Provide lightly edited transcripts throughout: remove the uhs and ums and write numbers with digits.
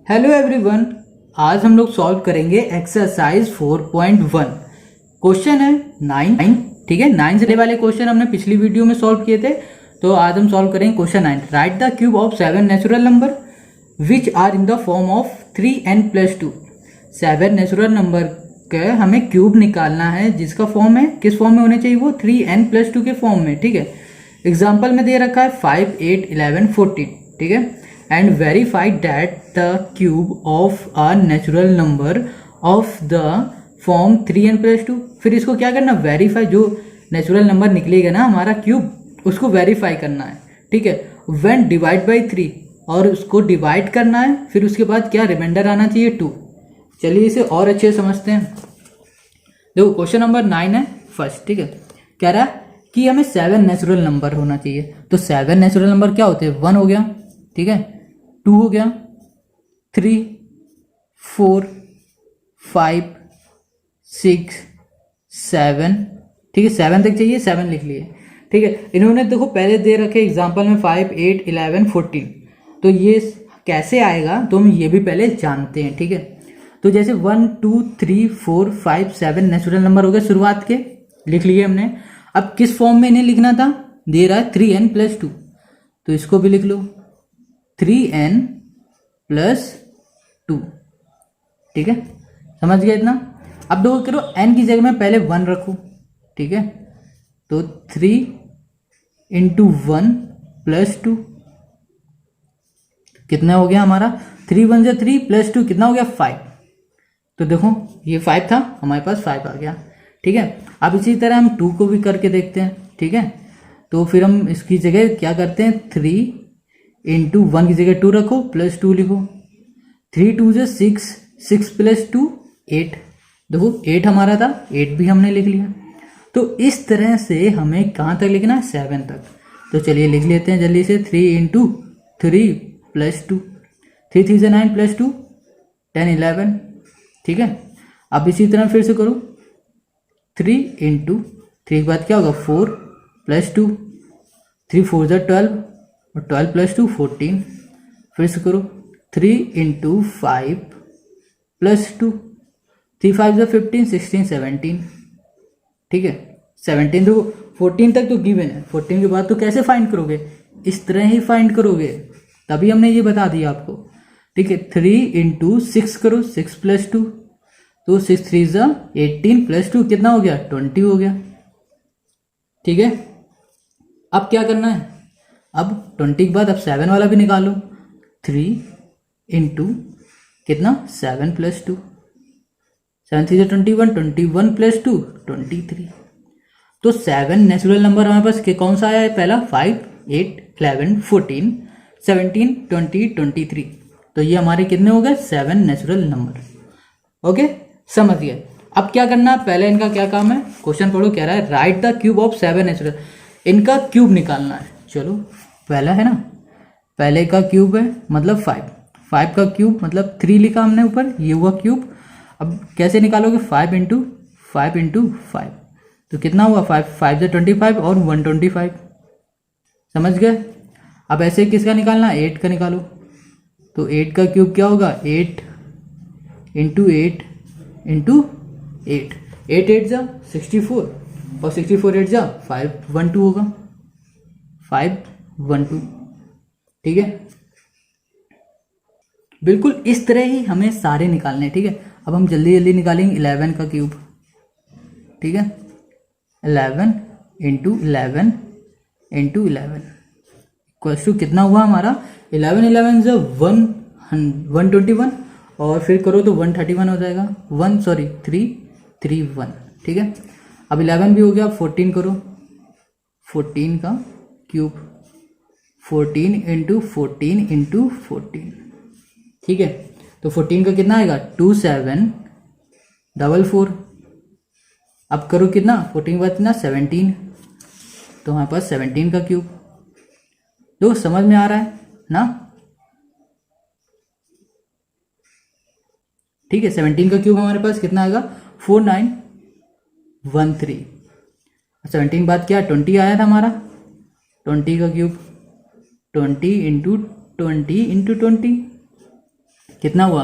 Hello everyone. आज हम लोग सॉल्व करेंगे एक्सरसाइज 4.1। क्वेश्चन है 9। ठीक है, 9 से वाले क्वेश्चन हमने पिछली वीडियो में सॉल्व किए थे, तो आज हम सॉल्व करेंगे question 9। Write the cube of 7 natural number which are in the form of 3n+2। 7 natural number का हमें क्यूब निकालना है जिसका फॉर्म है, किस फॉर्म में होने चाहिए वो 3n+2 के फॉर्म में। ठीक है, एग्जाम्पल में दे रखा है 5, 8, 11, 14। ठीक है, and verify that the cube of a natural number of the form 3n+2। फिर इसको क्या करना, वेरीफाई, जो नेचुरल नंबर निकलेगा ना हमारा क्यूब, उसको वेरीफाई करना है। ठीक है, when डिवाइड बाई 3, और उसको डिवाइड करना है, फिर उसके बाद क्या रिमाइंडर आना चाहिए 2। चलिए इसे और अच्छे से समझते हैं। देखो क्वेश्चन नंबर 9 है फर्स्ट। ठीक है, कह रहा है कि हमें 7 नेचुरल नंबर होना चाहिए। तो 7 नेचुरल नंबर क्या होते हैं, 1 हो गया, ठीक है, 2 हो गया, 3, 4, 5, 6, 7। ठीक है, 7 तक चाहिए, 7 लिख लिए। ठीक है, इन्होंने देखो पहले दे रखे एग्जाम्पल में 5, 8, 11, 14। तो ये कैसे आएगा तो हम ये भी पहले जानते हैं। ठीक है, तो जैसे 1, 2, 3, 4, 5, 7 नेचुरल नंबर हो गए शुरुआत के, लिख लिए हमने। अब किस फॉर्म में इन्हें लिखना था, दे रहा है 3n+2, तो इसको भी लिख लो 3n+2। ठीक है, समझ गया इतना। अब दो करो, n की जगह में पहले 1 रखो। ठीक है, तो 3 × 1 + 2 कितना हो गया हमारा, 3 × 1 = 3 + 2 कितना हो गया 5। तो देखो ये 5 था, हमारे पास 5 आ गया। ठीक है, अब इसी तरह हम 2 को भी करके देखते हैं। ठीक है, तो फिर हम इसकी जगह क्या करते हैं, 3 × 1 की जगह 2 रखो, +2 लिखो। 3 × 2 = 6, 6 + 2 8। देखो 8 हमारा था, 8 भी हमने लिख लिया। तो इस तरह से हमें कहाँ तक लिखना है, 7 तक। तो चलिए लिख लेते हैं जल्दी से। 3 × 3 + 2, 3 × 3 = 9 + 2 10, 11। ठीक है, अब इसी तरह फिर से करो, 3 × 3 के बाद क्या होगा, 4 + 2, 3 × 4 = 12 और 12 + 2 14। फिर से करो, 3 × 5 + 2, 3 × 5 = 15, 16, 17। ठीक है, 17 तो 14 तक तो गिवन है, 14 के बाद तो कैसे फाइंड करोगे, इस तरह ही फाइंड करोगे, तभी हमने ये बता दिया आपको। ठीक है, 3 × 6 करो, 6 + 2, तो 6 × 3 = 18 + 2 कितना हो गया, 20 हो गया। ठीक है, अब क्या करना है, अब 20 के बाद अब 7 वाला भी निकालो। 3 × कितना, 7 + 2, 7 × 3 = 21, 21 + 2 23। तो 7 नेचुरल नंबर हमारे पास कौन सा आया है, पहला 5, 8, 11, 14, 17, 20, 23। तो ये हमारे कितने हो गए, 7 नेचुरल नंबर। ओके, समझ गए। अब क्या करना है, पहले इनका क्या काम है, क्वेश्चन पढ़ो, कह रहा है right the cube of 7 natural. इनका क्यूब निकालना है। चलो पहला है ना, पहले का क्यूब है मतलब 5, 5 का क्यूब मतलब 3 लिखा हमने ऊपर, ये हुआ क्यूब। अब कैसे निकालोगे, 5 × 5 × 5, तो कितना हुआ, 5 5 = 25 और 125। समझ गए। अब ऐसे किसका निकालना, 8 का निकालो। तो 8 का क्यूब क्या होगा, 8 × 8 × 8, 8 8 = 64 और 64 8 = 512 होगा, 512। ठीक है, बिल्कुल इस तरह ही हमें सारे निकालने हैं। ठीक है, अब हम जल्दी जल्दी निकालेंगे 11 का क्यूब। ठीक है, 11 × 11 × 11 इक्वल्स टू कितना हुआ हमारा, 11 11 = 121 और फिर करो तो 131 हो जाएगा, 331। ठीक है, अब 11 भी हो गया, 14 करो, 14 का क्यूब, 14 × 14 × 14। ठीक है, तो 14 का कितना आएगा, 2744। अब करो कितना, 14 के बाद कितना, 17, तो हमारे पास 17 का क्यूब। दो समझ में आ रहा है ना। ठीक है, 17 का क्यूब हमारे पास कितना आएगा, 4913। 17 के बाद क्या, 20 आया था हमारा, 20 का क्यूब, 20 × 20 × 20 कितना हुआ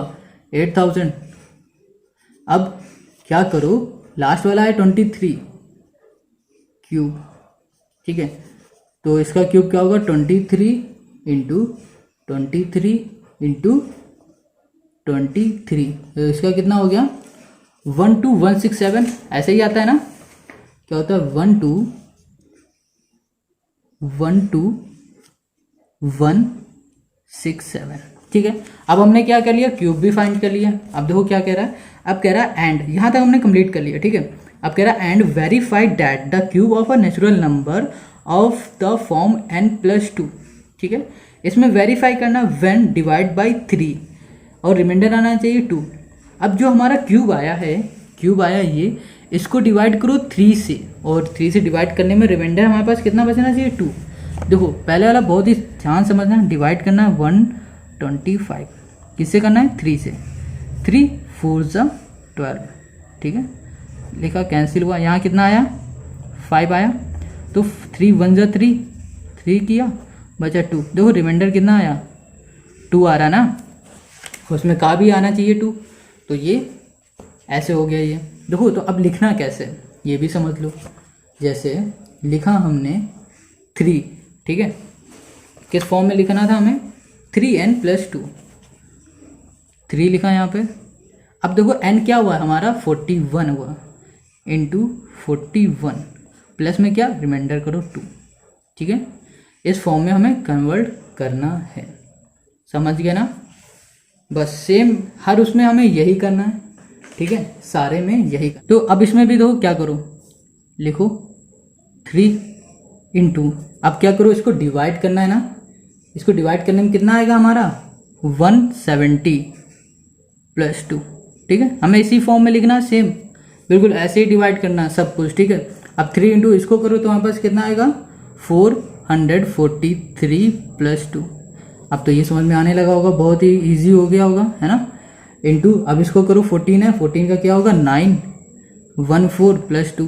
8000। अब क्या करो, लास्ट वाला है 23 क्यूब, ठीक है, तो इसका क्यूब क्या होगा 23 इंटू 23 इंटू 23, तो इसका कितना हो गया 12167, ऐसे ही आता है ना, क्या होता है 12167, ठीक है। अब हमने क्या कर लिया, क्यूब भी फाइंड कर लिया। अब देखो क्या कह रहा है, अब कह रहा है एंड, यहाँ तक हमने कंप्लीट कर लिया, ठीक है। अब कह रहा है and verified that the cube of a natural number of the form n+2, ठीक है। इसमें वेरीफाई करना व्हेन डिवाइड बाई 3 और रिमाइंडर आना चाहिए 2। अब जो हमारा क्यूब आया है, क्यूब आया ये, इसको डिवाइड करो 3 से, और 3 से डिवाइड करने में रिमाइंडर हमारे पास कितना बचना चाहिए 2। देखो पहले वाला बहुत ही ध्यान समझना, डिवाइड करना है 125, किससे करना है 3 से, 3 4 12, ठीक है, लिखा कैंसिल हुआ, यहाँ कितना आया 5 आया, तो 3 1 3, 3 किया बचा 2, देखो रिमाइंडर कितना आया 2 आ रहा ना, उसमें का भी आना चाहिए 2, तो ये ऐसे हो गया ये। देखो तो अब लिखना कैसे ये भी समझ लो, जैसे लिखा हमने 3, ठीक है, किस फॉर्म में लिखना था हमें 3n+2, 3 लिखा यहाँ पे। अब देखो n क्या हुआ हमारा 41 हुआ, इंटू 41 प्लस में क्या रिमाइंडर करो 2, ठीक है, इस फॉर्म में हमें कन्वर्ट करना है, समझ गए ना। बस सेम हर उसमें हमें यही करना है, ठीक है, सारे में यही। तो अब इसमें भी देखो क्या करो, लिखो 3 इंटू, अब क्या करो इसको डिवाइड करना है ना, इसको डिवाइड करने में कितना आएगा हमारा 170 + 2, ठीक है, हमें इसी फॉर्म में लिखना है, सेम बिल्कुल ऐसे ही डिवाइड करना है सब कुछ, ठीक है। अब 3 इंटू इसको करो तो हमारे पास कितना आएगा 443 + 2। अब तो ये समझ में आने लगा होगा, बहुत ही इजी हो गया होगा, है ना। इंटू अब इसको करो 14 है, 14 का क्या होगा 914 + 2,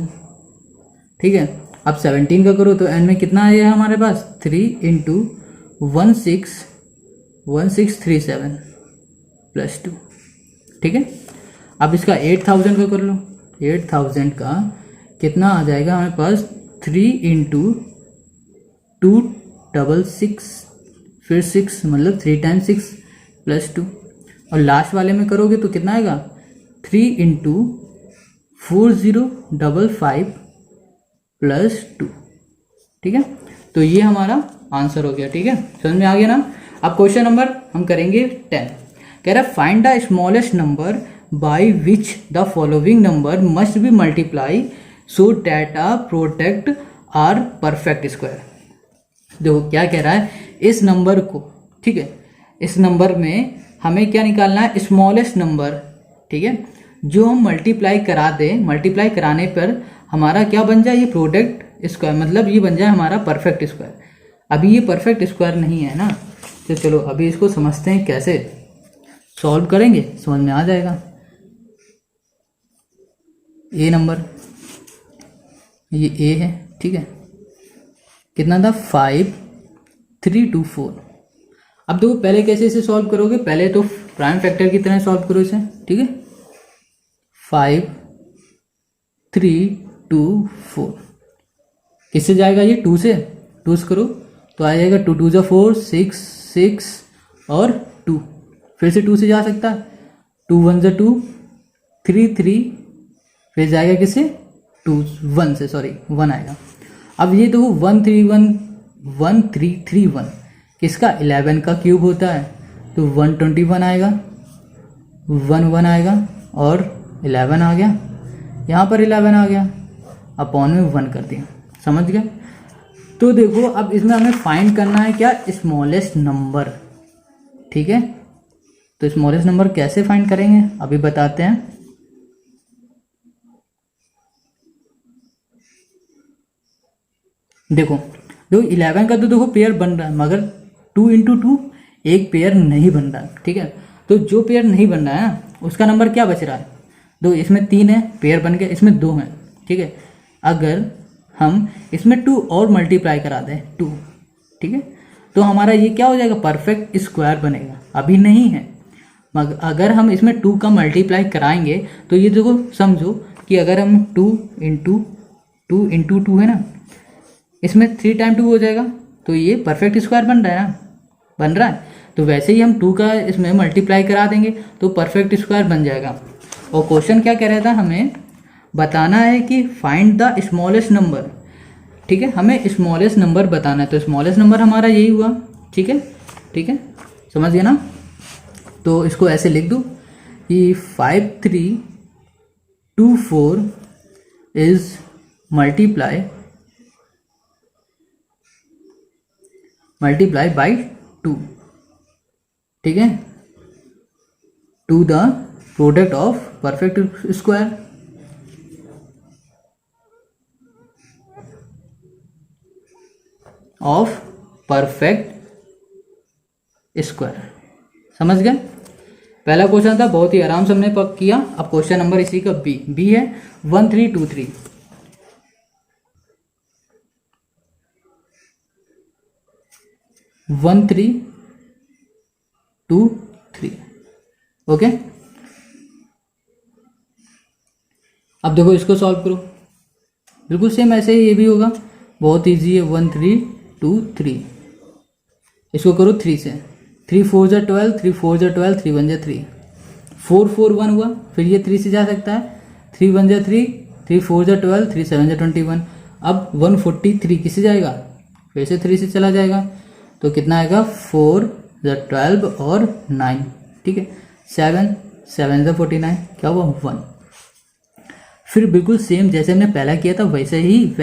ठीक है। अब 17 का करो तो n में कितना आया हमारे पास 3 इंटू 1637 + 2, ठीक है। अब इसका 8000 का कर लो, 8000 का कितना आ जाएगा हमारे पास 3 इंटू 266, फिर 6 मतलब 3 × 6 + 2, और लास्ट वाले में करोगे तो कितना आएगा 3 इंटू 4055 + 2, ठीक है। तो ये हमारा आंसर हो गया, ठीक है, समझ में आ गया ना। अब क्वेश्चन नंबर हम करेंगे 10, कह रहा है find the smallest number by which the following number must be multiply so that a product are perfect square. देखो क्या कह रहा है, इस नंबर को, ठीक है, इस नंबर में हमें क्या निकालना है स्मॉलेस्ट नंबर, ठीक है, जो हम मल्टीप्लाई करा दें, मल्टीप्लाई कराने पर हमारा क्या बन जाए ये प्रोडक्ट स्क्वायर, मतलब ये बन जाए हमारा परफेक्ट स्क्वायर। अभी ये परफेक्ट स्क्वायर नहीं है ना, तो चलो अभी इसको समझते हैं कैसे सॉल्व करेंगे, समझ में आ जाएगा। ए नंबर, ये ए है, ठीक है, कितना था 5324। अब देखो पहले कैसे इसे सॉल्व करोगे, पहले तो प्राइम फैक्टर की तरह सॉल्व करो इसे, ठीक है, 5324 किससे जाएगा ये 2 से, 2 से करो तो आ जाएगा 2 × 2 = 4, 6 6 और 2, फिर से 2 से जा सकता है, 2 × 1 = 2, 3 3, फिर जाएगा किससे 1 से, सॉरी 1 आएगा। अब ये देखो 1331 किसका 11 का क्यूब होता है, तो 121 आएगा, 1 1 आएगा और 11 आ गया, यहाँ पर 11 आ गया, अपॉन में 1 कर दिया, समझ गए। तो देखो अब इसमें हमें फाइंड करना है क्या स्मॉलेस्ट नंबर, ठीक है। तो स्मॉलेस्ट नंबर कैसे फाइंड करेंगे अभी बताते हैं। देखो 11 का तो देखो पेयर बन रहा है, मगर 2 × 2 एक पेयर नहीं बन रहा है, ठीक है। तो जो पेयर नहीं बन रहा है ना उसका नंबर क्या बच रहा है, दो, इसमें 3 है पेयर बन गया, इसमें 2 है, ठीक है। अगर हम इसमें 2 और मल्टीप्लाई करा दें 2, ठीक है, तो हमारा ये क्या हो जाएगा परफेक्ट स्क्वायर बनेगा, अभी नहीं है। अगर हम इसमें 2 का मल्टीप्लाई कराएंगे तो ये देखो समझो कि अगर हम 2 इंटू 2 है ना, इसमें 3 टाइम 2 हो जाएगा, तो ये परफेक्ट स्क्वायर बन रहा है ना, बन रहा है। तो वैसे ही हम 2 का इसमें मल्टीप्लाई करा देंगे तो परफेक्ट स्क्वायर बन जाएगा। और क्वेश्चन क्या कह रहा था, हमें बताना है कि फाइंड द स्मॉलेस्ट नंबर। ठीक है, हमें स्मॉलेस्ट नंबर बताना है, तो स्मॉलेस्ट नंबर हमारा यही हुआ। ठीक है, ठीक है, समझ गए ना। तो इसको ऐसे लिख दूँ कि 5324 इज मल्टीप्लाई बाई 2। ठीक है, to the product of perfect square. Of perfect square, समझ गए। पहला क्वेश्चन था, बहुत ही आराम से हमने पक किया। अब क्वेश्चन नंबर इसी का बी है 1323। ओके, अब देखो इसको सॉल्व करो, बिल्कुल सेम ऐसे ही ये भी होगा, बहुत इजी है। 1323, इसको करो 3 से, 3 4 जा 12, 3 4 जा 12, 3 1 जा 3, 4 4 1 हुआ, फिर ये 3 से जा सकता है, 3 1 जा 3, 3 4 जा 12, 3 7 जा 21। अब 143 किससे जाएगा, फिर से 3 से चला जाएगा, तो कितना आएगा 4 जा 12 और 9। ठीक है, 7 7 जा 49, क्या हुआ 1। फिर बिल्कुल सेम जैसे हमने पहला किया था वैसे ही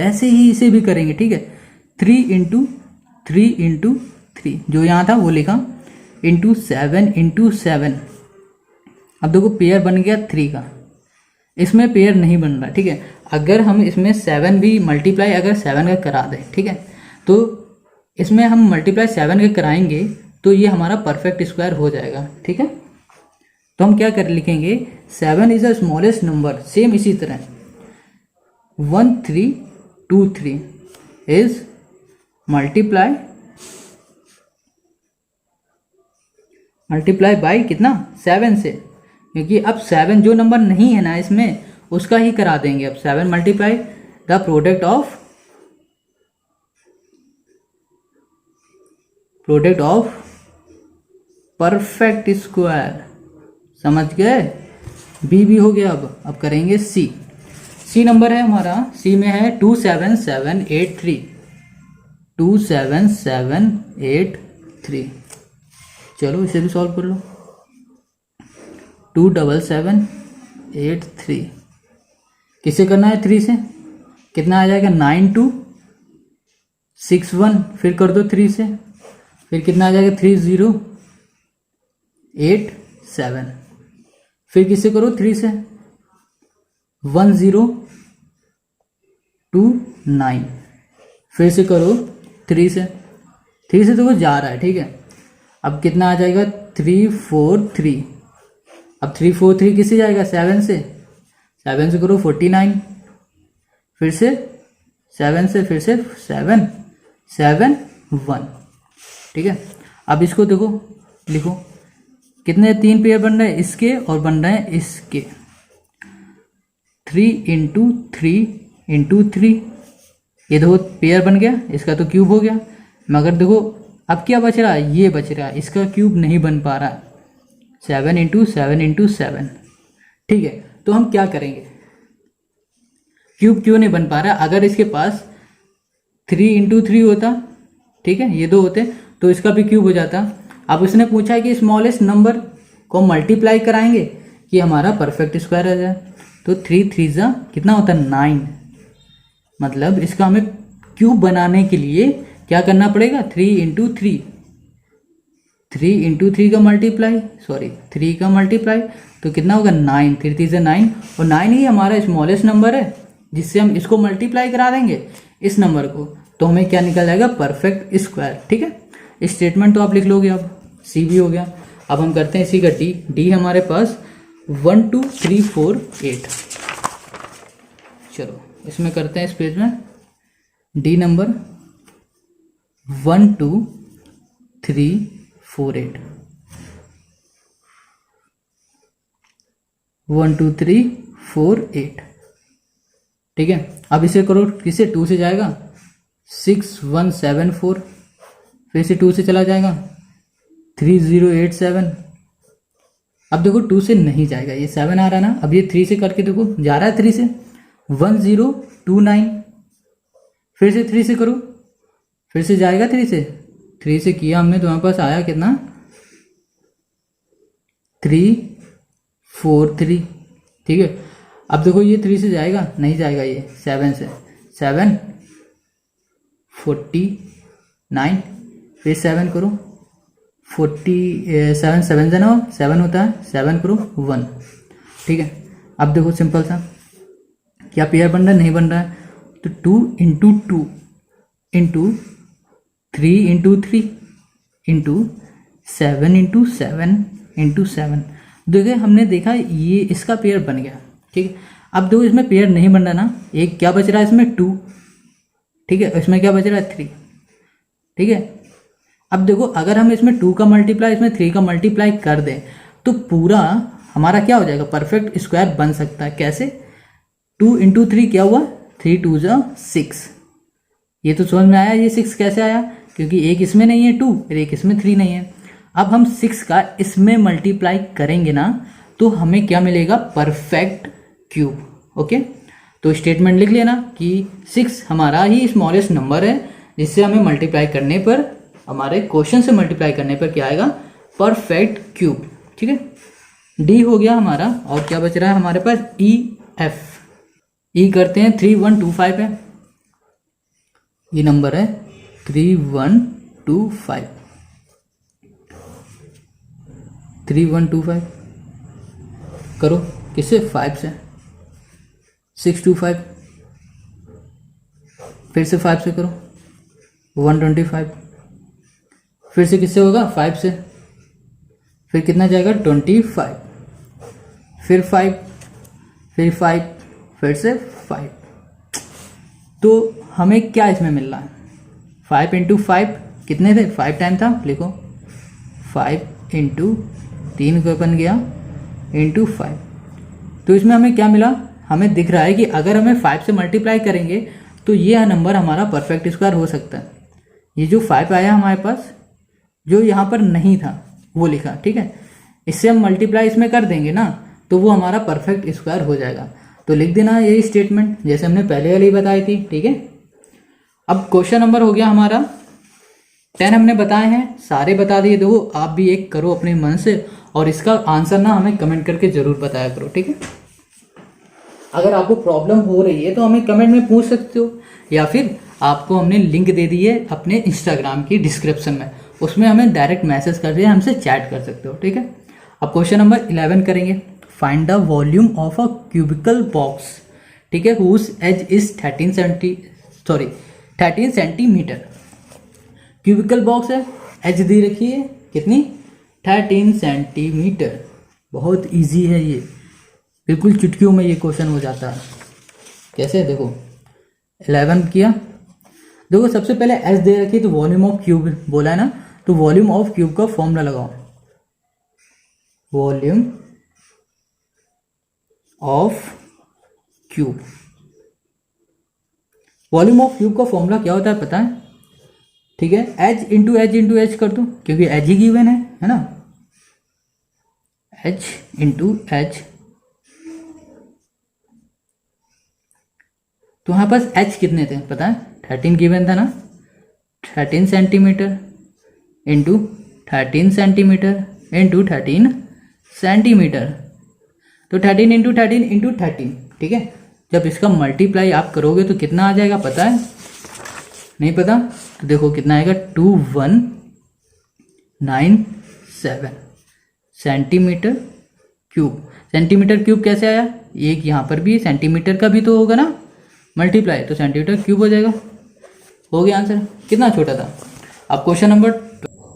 इसे भी करेंगे। ठीक है, 3 इंटू 3 जो यहाँ था वो लिखा, इंटू 7। अब देखो पेयर बन गया 3 का, इसमें पेयर नहीं बन रहा। ठीक है, अगर हम इसमें 7 भी मल्टीप्लाई अगर 7 का करा दें, ठीक है, तो इसमें हम मल्टीप्लाई 7 का कराएंगे तो ये हमारा परफेक्ट स्क्वायर हो जाएगा। ठीक है, तो हम क्या कर लिखेंगे, 7 is the smallest number, same इसी तरह 1323 इज मल्टीप्लाई बाई कितना 7 से, क्योंकि अब 7 जो नंबर नहीं है ना इसमें उसका ही करा देंगे। अब 7 multiply the product of perfect square, समझ गए। बी हो गया। अब करेंगे सी नंबर है हमारा, सी में है 27783। चलो इसे भी सॉल्व कर लो। 27783 किसे करना है, 3 से, कितना आ जाएगा 9261, फिर कर दो 3 से, फिर कितना आ जाएगा 3087, फिर किससे करो 3 से 1029, फिर से करो 3 से तो वो जा रहा है। ठीक है, अब कितना आ जाएगा 343, अब 343 किससे जाएगा 7 से करो 49, फिर से 7 से, फिर से 771। ठीक है, अब इसको देखो, लिखो कितने 3 पेयर बन रहे हैं इसके और बन रहे हैं इसके, 3 इंटू 3, ये देखो पेयर बन गया, इसका तो क्यूब हो गया। मगर देखो अब क्या बच रहा है, ये बच रहा है, इसका क्यूब नहीं बन पा रहा, 7 इंटू 7। ठीक है, तो हम क्या करेंगे, क्यूब क्यों नहीं बन पा रहा, अगर इसके पास 3 इंटू 3 होता, ठीक है, ये 2 होते तो इसका भी क्यूब हो जाता। अब उसने पूछा है कि स्मॉलेस्ट नंबर को मल्टीप्लाई कराएंगे कि हमारा परफेक्ट स्क्वायर आ जाए, तो 3 3 जा कितना होता है 9, मतलब इसका हमें क्यूब बनाने के लिए क्या करना पड़ेगा, 3 इंटू 3 का मल्टीप्लाई, तो कितना होगा 9, 3 3 जा 9, और 9 ही हमारा स्मॉलेस्ट नंबर है जिससे हम इसको मल्टीप्लाई करा देंगे इस नंबर को, तो हमें क्या निकल जाएगा परफेक्ट स्क्वायर। ठीक है, स्टेटमेंट तो आप लिख लोगे। अब सी भी हो गया। अब हम करते हैं इसी का डी हमारे पास 1 2 3 4 8। चलो इसमें करते हैं इस पेज में डी नंबर 1 2 3 4 8। 1 2 3 4 8। ठीक है, अब इसे करो, किसे 2 से जाएगा 6 1 7 4, फिर से 2 से चला जाएगा 3 0 8 7। अब देखो 2 से नहीं जाएगा, ये 7 आ रहा है ना, अब ये 3 से करके देखो, जा रहा है 3 से 1 0 2 9, फिर से 3 से करो, फिर से जाएगा 3 से, 3 से किया हमने, तुम्हारे पास आया कितना 3 4 3। ठीक है, अब देखो ये 3 से जाएगा, नहीं जाएगा, ये 7 से 7 49, फिर 7 करो 47 7 जना 7 होता है, 7 करो 1। ठीक है, अब देखो सिंपल सा, क्या पेयर बन रहा है, नहीं बन रहा है, तो 2 into 2 into 3 into 3 into 7 into 7 into 7। देखिए हमने देखा ये इसका पेयर बन गया। ठीक है, अब देखो इसमें पेयर नहीं बन रहा ना, एक क्या बच रहा है इसमें 2। ठीक है, इसमें क्या बच रहा है 3। ठीक है, अब देखो अगर हम इसमें 2 का मल्टीप्लाई इसमें 3 का मल्टीप्लाई कर दें तो पूरा हमारा क्या हो जाएगा, परफेक्ट स्क्वायर बन सकता है। कैसे, 2 इंटू 3 क्या हुआ 3 2 6। ये तो समझ में आया, ये 6 कैसे आया, क्योंकि एक इसमें नहीं है 2 और एक इसमें 3 नहीं है। अब हम 6 का इसमें मल्टीप्लाई करेंगे ना तो हमें क्या मिलेगा, परफेक्ट क्यूब। ओके, तो स्टेटमेंट लिख लेना कि 6 हमारा ही स्मॉलेस्ट नंबर है जिससे हमें मल्टीप्लाई करने पर, हमारे क्वेश्चन से मल्टीप्लाई करने पर क्या आएगा, परफेक्ट क्यूब। ठीक है, डी हो गया हमारा, और क्या बच रहा है हमारे पास ई एफ। ई करते हैं 3125 है, ये नंबर है 3125 3125 करो किससे 5 से 625, फिर से 5 से करो 125, फिर से किससे होगा 5 से, फिर कितना जाएगा 25, फिर 5, फिर 5, फिर से 5। तो हमें क्या इसमें मिल रहा है, 5 इंटू 5 कितने थे, 5 टाइम था, लिखो 5 इंटू 3 को बन गया इंटू 5। तो इसमें हमें क्या मिला, हमें दिख रहा है कि अगर हमें 5 से मल्टीप्लाई करेंगे तो ये नंबर हमारा परफेक्ट स्क्वायर हो सकता है। ये जो 5 आया हमारे पास, जो यहाँ पर नहीं था वो लिखा। ठीक है, इससे हम मल्टीप्लाई इसमें कर देंगे ना तो वो हमारा परफेक्ट स्क्वायर हो जाएगा। तो लिख देना यही स्टेटमेंट जैसे हमने पहले वाली बताई थी। ठीक है, अब क्वेश्चन नंबर हो गया हमारा 10 हमने बताए हैं, सारे बता दिए। देखो आप भी एक करो अपने मन से और इसका आंसर ना हमें कमेंट करके जरूर बताया करो। ठीक है, अगर आपको प्रॉब्लम हो रही है तो हमें कमेंट में पूछ सकते हो, या फिर आपको हमने लिंक दे दी है अपने इंस्टाग्राम की डिस्क्रिप्शन में, उसमें हमें डायरेक्ट मैसेज करके हमसे चैट कर सकते हो। ठीक है, अब क्वेश्चन नंबर 11 करेंगे, find the volume of a cubical box. ठीक है, whose edge is 13 centimetre. Cubical box है, एज दी रखी है कितनी 13 सेंटीमीटर। बहुत इजी है ये, बिल्कुल चुटकियों में ये क्वेश्चन हो जाता है। कैसे, देखो 11 किया, देखो सबसे पहले एस दे रखी तो वॉल्यूम ऑफ क्यूब बोला है ना, तो वॉल्यूम ऑफ क्यूब का फॉर्मूला लगाओ, volume of cube. Volume of cube का फॉर्मूला क्या होता है पता है? ठीक है, एच इंटू एच कर दो क्योंकि एच ही गिवन है ना, एच इंटू एच। तो यहाँ पास एच कितने थे पता है, 13 गिवन था ना, 13 centimetre into 13 centimetre into 13 centimetre. तो 13 इंटू 13 इंटू 13। ठीक है, जब इसका मल्टीप्लाई आप करोगे तो कितना आ जाएगा पता है? नहीं पता? तो देखो कितना आएगा 2197 सेंटीमीटर क्यूब। सेंटीमीटर क्यूब कैसे आया? एक यहाँ पर भी सेंटीमीटर का भी तो होगा ना मल्टीप्लाई, तो सेंटीमीटर क्यूब हो जाएगा। हो गया आंसर, कितना छोटा था। अब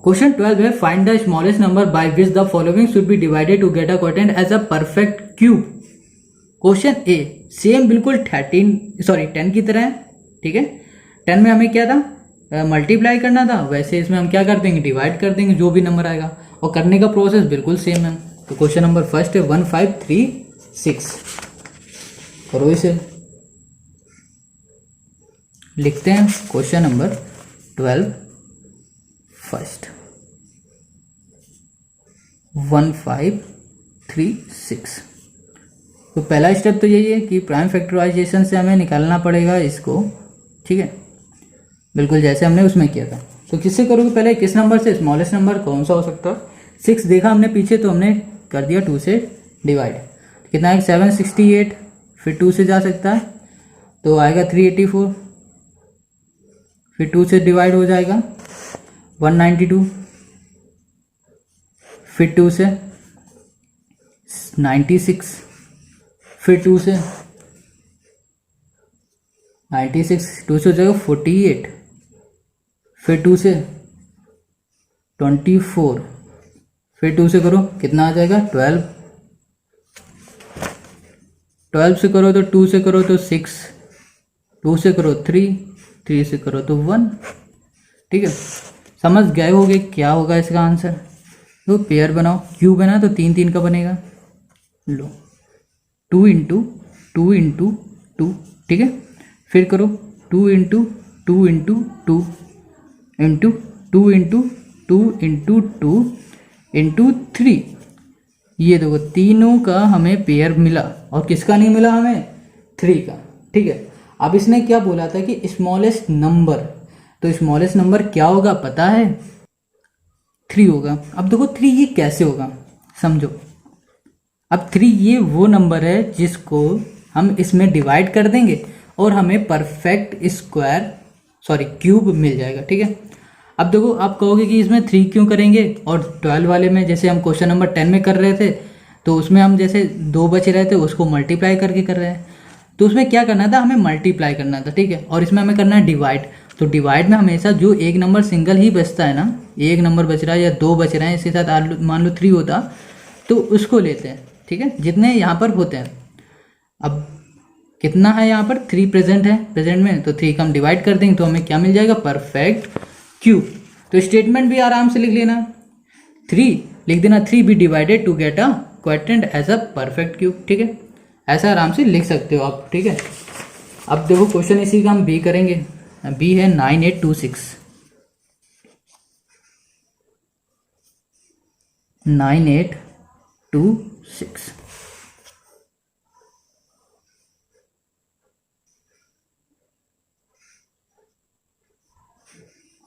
क्वेश्चन 12 है, find the smallest number by which the following should be divided to get a quadrant as a perfect cube. Question A same बिल्कुल 10 की तरह है। ठीक है, 10 में हमें क्या था मल्टीप्लाई करना था, वैसे इसमें हम क्या कर देंगे डिवाइड कर देंगे जो भी नंबर आएगा, और करने का प्रोसेस बिल्कुल सेम है। तो क्वेश्चन नंबर फर्स्ट है 153 6। करो इसे, लिखते हैं क्वेश्चन नंबर 12 फर्स्ट। 1536। तो पहला स्टेप तो यही है कि प्राइम फैक्टराइजेशन से हमें निकालना पड़ेगा इसको, ठीक है, बिल्कुल जैसे हमने उसमें किया था। तो किससे करोगे पहले, किस नंबर से, स्मॉलेस्ट नंबर कौन सा हो सकता है। 6 देखा हमने पीछे तो हमने कर दिया 2 से डिवाइड। कितना है 768, फिर 2 से जा सकता है तो आएगा 384, फिर 2 से डिवाइड हो जाएगा 192, फिर 2 से 96, फिर 2 से 96, 2 से हो जाएगा 48, फिर 2 से 24, फिर 2 से करो कितना आ जाएगा 12, 12 से करो तो 2 से करो तो 6, 2 से करो 3, 3 से करो तो 1। ठीक है, समझ गए होगे क्या होगा इसका आंसर। तो पेयर बनाओ, क्यू बना तो 3 3 का बनेगा, लो 2 इंटू 2 इंटू 2, ठीक है, फिर करो 2 into 2 into 2 into 2 into 2 into 2 into 3। ये देखो तीनों का हमें पेयर मिला और किसका नहीं मिला हमें, 3 का। ठीक है, अब इसने क्या बोला था कि स्मॉलेस्ट नंबर, तो स्मॉलेस्ट नंबर क्या होगा पता है, 3 होगा। अब देखो 3 ये कैसे होगा समझो। अब 3 ये वो नंबर है जिसको हम इसमें डिवाइड कर देंगे और हमें परफेक्ट स्क्वायर क्यूब मिल जाएगा। ठीक है, अब देखो आप कहोगे कि इसमें 3 क्यों करेंगे और 12 वाले में जैसे हम क्वेश्चन नंबर 10 में कर रहे थे तो उसमें हम जैसे 2 बचे रहे थे उसको मल्टीप्लाई करके कर रहे हैं, तो उसमें क्या करना था, हमें मल्टीप्लाई करना था। ठीक है, और इसमें हमें करना है डिवाइड। तो डिवाइड में हमेशा जो एक नंबर सिंगल ही बचता है ना, एक नंबर बच रहा है या 2 बच रहे हैं, इसके साथ मान लो 3 होता तो उसको लेते हैं। ठीक है, जितने यहाँ पर होते हैं, अब कितना है यहाँ पर 3 प्रेजेंट है, प्रेजेंट में तो 3 का हम डिवाइड कर देंगे तो हमें क्या मिल जाएगा, परफेक्ट क्यूब। तो स्टेटमेंट भी आराम से लिख लेना, 3 लिख देना, 3 be divided to get a quadrant as a perfect cube. ठीक है, ऐसा आराम से लिख सकते हो आप। ठीक है, अब देखो क्वेश्चन इसी का हम बी करेंगे। बी है 9826, 9826।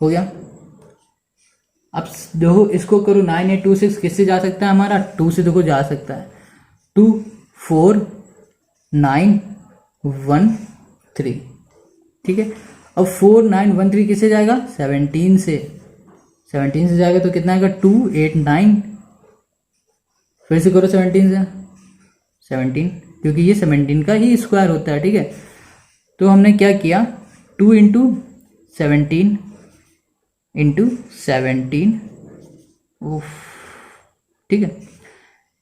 हो गया। अब देखो इसको करो 9826 किससे जा सकता है हमारा, 2 से देखो जा सकता है, 2 4 9 1 3। ठीक है, अब 4 9 1 3 किससे जाएगा, 17 से, 17 से जाएगा तो कितना आएगा 2 8 9, फिर से करो 17 से 17, क्योंकि ये 17 का ही स्क्वायर होता है। ठीक है, तो हमने क्या किया, 2 इंटू 17 इंटू 17, ठीक है,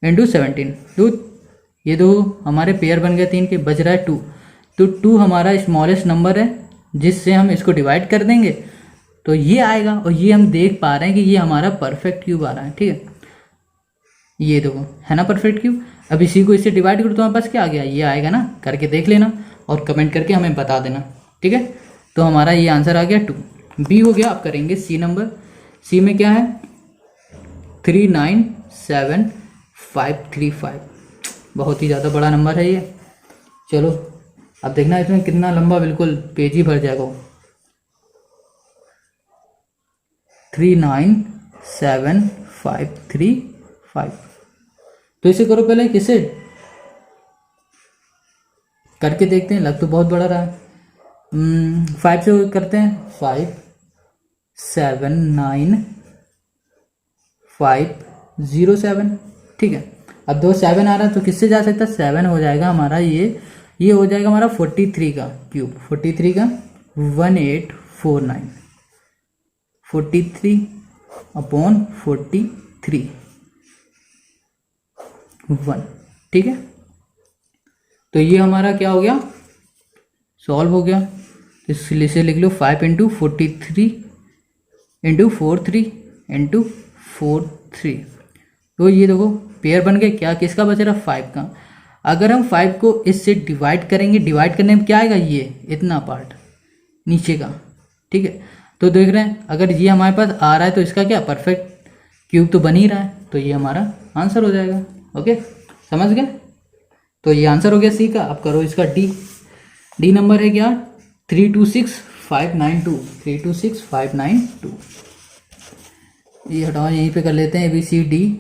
इंटू 17। तो ये दो हमारे पेयर बन गए 3 के, बच रहा है 2। तो 2 हमारा स्मॉलेस्ट नंबर है जिससे हम इसको डिवाइड कर देंगे तो ये आएगा, और ये हम देख पा रहे हैं कि ये हमारा परफेक्ट क्यूब आ रहा है। ठीक है, ये देखो है ना परफेक्ट क्यूब। अब इसी को इससे डिवाइड करो तो हमारे पास क्या आ गया, ये आएगा ना, करके देख लेना और कमेंट करके हमें बता देना। ठीक है, तो हमारा ये आंसर आ गया 2। बी हो गया। अब करेंगे सी नंबर। सी में क्या है 397535, बहुत ही ज़्यादा बड़ा नंबर है ये। चलो अब देखना इसमें कितना लंबा, बिल्कुल पेज ही भर जाएगा। 397535। तो इसे करो पहले, किसे करके देखते हैं, लग तो बहुत बड़ा रहा है। 5 से करते हैं, 5 7 9 5 0 7। ठीक है, अब 2 7 आ रहा है तो किससे जा सकता है, 7 हो जाएगा हमारा, ये हो जाएगा हमारा 43 का क्यूब, 43 का 1849, 43 अपॉन 43 1। ठीक है, तो ये हमारा क्या हो गया, सॉल्व हो गया। इसलिए से लिख लो 5 इंटू 43 इंटू 43 इंटू 43। तो ये देखो पेयर बन गए, क्या किसका बच रहा, 5 का। अगर हम 5 को इससे डिवाइड करेंगे, डिवाइड करने में क्या आएगा, ये इतना पार्ट नीचे का, ठीक है। तो देख रहे हैं अगर ये हमारे पास आ रहा है तो इसका क्या परफेक्ट क्यूब तो बन ही रहा है, तो ये हमारा आंसर हो जाएगा। ओके, समझ गए। तो ये आंसर हो गया सी का। अब करो इसका डी। डी नंबर है क्या, 326592, 326592। ये हटाओ, यहीं पे कर लेते हैं ABCD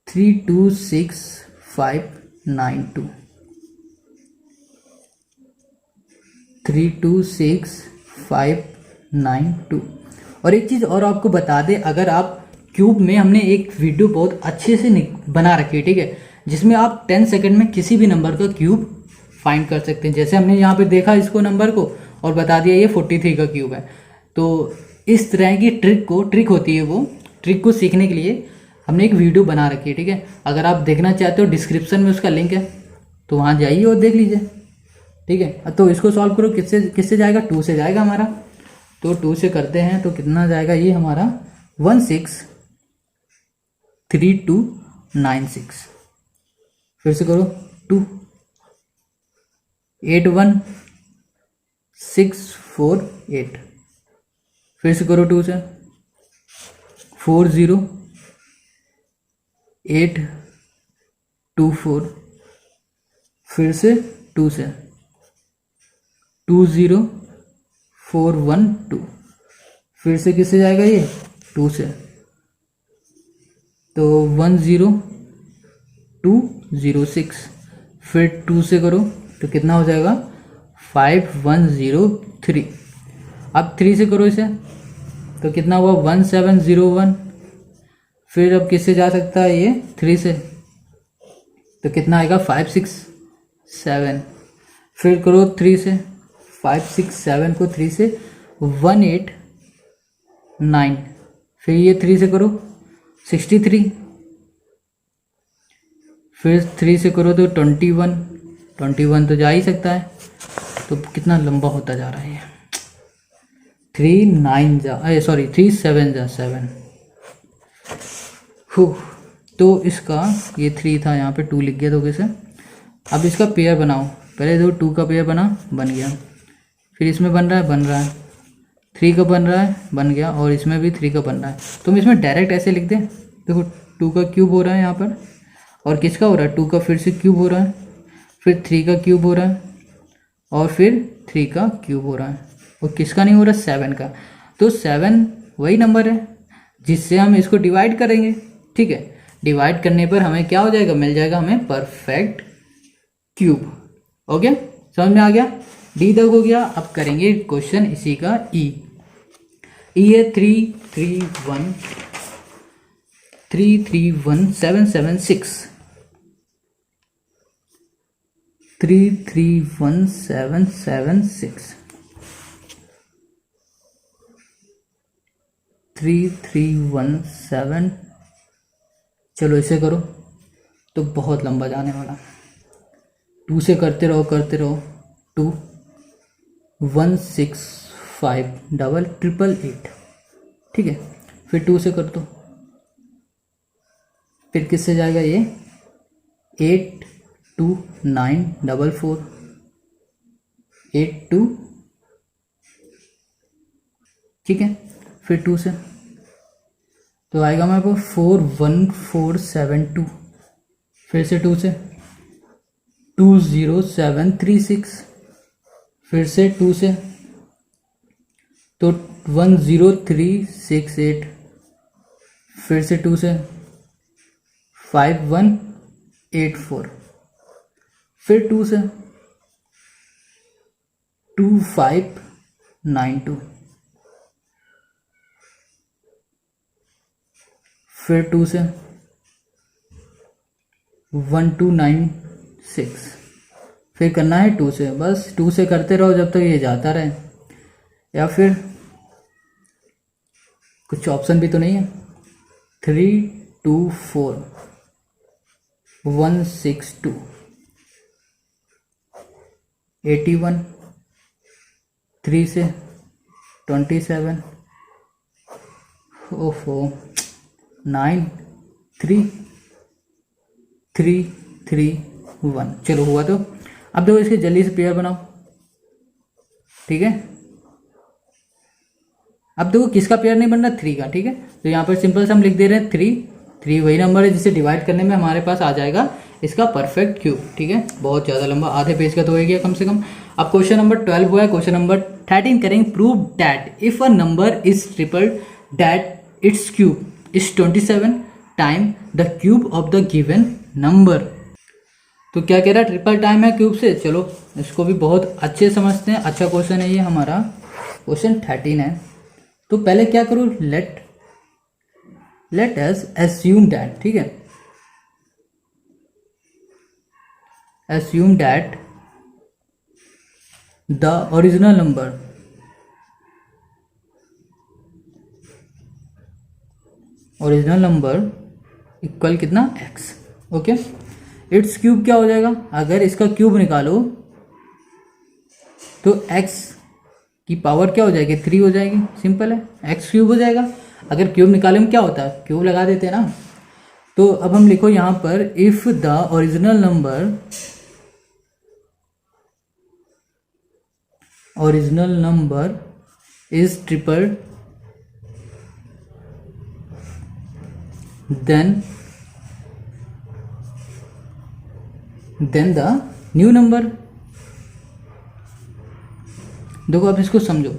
326592, 326592। और एक चीज़ और आपको बता दें, अगर आप क्यूब में हमने एक वीडियो बहुत अच्छे से बना रखी है, ठीक है, जिसमें आप 10 सेकंड में किसी भी नंबर का क्यूब फाइंड कर सकते हैं। जैसे हमने यहाँ पे देखा इसको नंबर को और बता दिया ये 43 का क्यूब है। तो इस तरह की ट्रिक होती है, वो ट्रिक को सीखने के लिए हमने एक वीडियो बना रखी है, ठीक है। अगर आप देखना चाहते हो डिस्क्रिप्शन में उसका लिंक है, तो वहाँ जाइए और देख लीजिए, ठीक है। तो इसको सॉल्व करो, किससे जाएगा, 2 से जाएगा हमारा। तो 2 से करते हैं तो कितना जाएगा, ये हमारा 163296। फिर से करो 2 81648। फिर से करो 2 से 40824। फिर से 2 से 20412। फिर से किससे जाएगा, ये 2 से, तो 10206। फिर 2 से करो तो कितना हो जाएगा, 5103। अब 3 से करो इसे तो कितना हुआ, 1701। फिर अब किससे जा सकता है, ये 3 से, तो कितना आएगा, 567। फिर करो 3 से, 567 को 3 से 189। फिर ये 3 से करो 63। फिर 3 से करो तो 21 तो जा ही सकता है। तो कितना लंबा होता जा रहा है ये, 3 7 जा 7। तो इसका ये 3 था, यहाँ पे 2 लिख गया तो कैसे। अब इसका पेयर बनाओ, पहले तो 2 का पेयर बन गया। फिर इसमें बन रहा है 3 का बन रहा है, बन गया। और इसमें भी 3 का बन रहा है। तो हम इसमें डायरेक्ट ऐसे लिख दें, देखो 2 का क्यूब हो रहा है यहाँ पर, और किसका हो रहा है, 2 का फिर से क्यूब हो रहा है, फिर 3 का क्यूब हो रहा है, और फिर 3 का क्यूब हो रहा है। और किसका नहीं हो रहा, 7 का। तो 7 वही नंबर है जिससे हम इसको डिवाइड करेंगे, ठीक है। डिवाइड करने पर हमें क्या हो जाएगा, मिल जाएगा हमें परफेक्ट क्यूब। ओके, समझ में आ गया। डी तक हो गया। अब करेंगे क्वेश्चन इसी का ई है 331776, 331776, 3317। चलो इसे करो तो बहुत लंबा जाने वाला। 2 से करते रहो 2 1658888, ठीक है। फिर 2 से कर दो, फिर किससे जाएगा ये 82944, 82, ठीक है। फिर 2 से तो आएगा मेरे को 41472। फिर से 2 से 20736। फिर से 2 से तो 10368। फिर से 2 से 5184। फिर 2 से 2592। फिर 2 से 1296। फिर करना है 2 से, बस 2 से करते रहो जब तक ये जाता रहे। या फिर कुछ ऑप्शन भी तो नहीं है, 324 162 81। 3 से 27। ओफो 9 3 3 3 1। चलो हुआ। तो अब देखो इसके जल्दी से पेयर बनाओ, ठीक है। अब देखो किसका पेयर नहीं बन रहा, 3 का, ठीक है। तो यहाँ पर सिंपल से हम लिख दे रहे हैं 3 वही नंबर है जिसे डिवाइड करने में हमारे पास आ जाएगा इसका परफेक्ट क्यूब, ठीक है। बहुत ज़्यादा लंबा, आधे पेज का तो हो गया कम से कम। अब क्वेश्चन नंबर 12 हुआ है। क्वेश्चन नंबर 13 करेंगे, prove that if a number is triple that it's cube is 27 time the cube of the given number. तो क्या कह रहा है, ट्रिपल टाइम है क्यूब से। चलो इसको भी बहुत अच्छे समझते हैं। अच्छा क्वेश्चन है ये हमारा, क्वेश्चन 13 है। तो पहले क्या करूँ, लेट अस एज्यूम दैट, ठीक है, assume that the original number equal कितना, x, ओके। इट्स क्यूब क्या हो जाएगा, अगर इसका क्यूब निकालो तो x की पावर क्या हो जाएगी, 3 हो जाएगी। सिंपल है, x क्यूब हो जाएगा। अगर क्यूब निकाले में क्या होता है, क्यूब लगा देते हैं ना। तो अब हम लिखो यहाँ पर, if the original number is triple then the new number. देखो अब इसको समझो।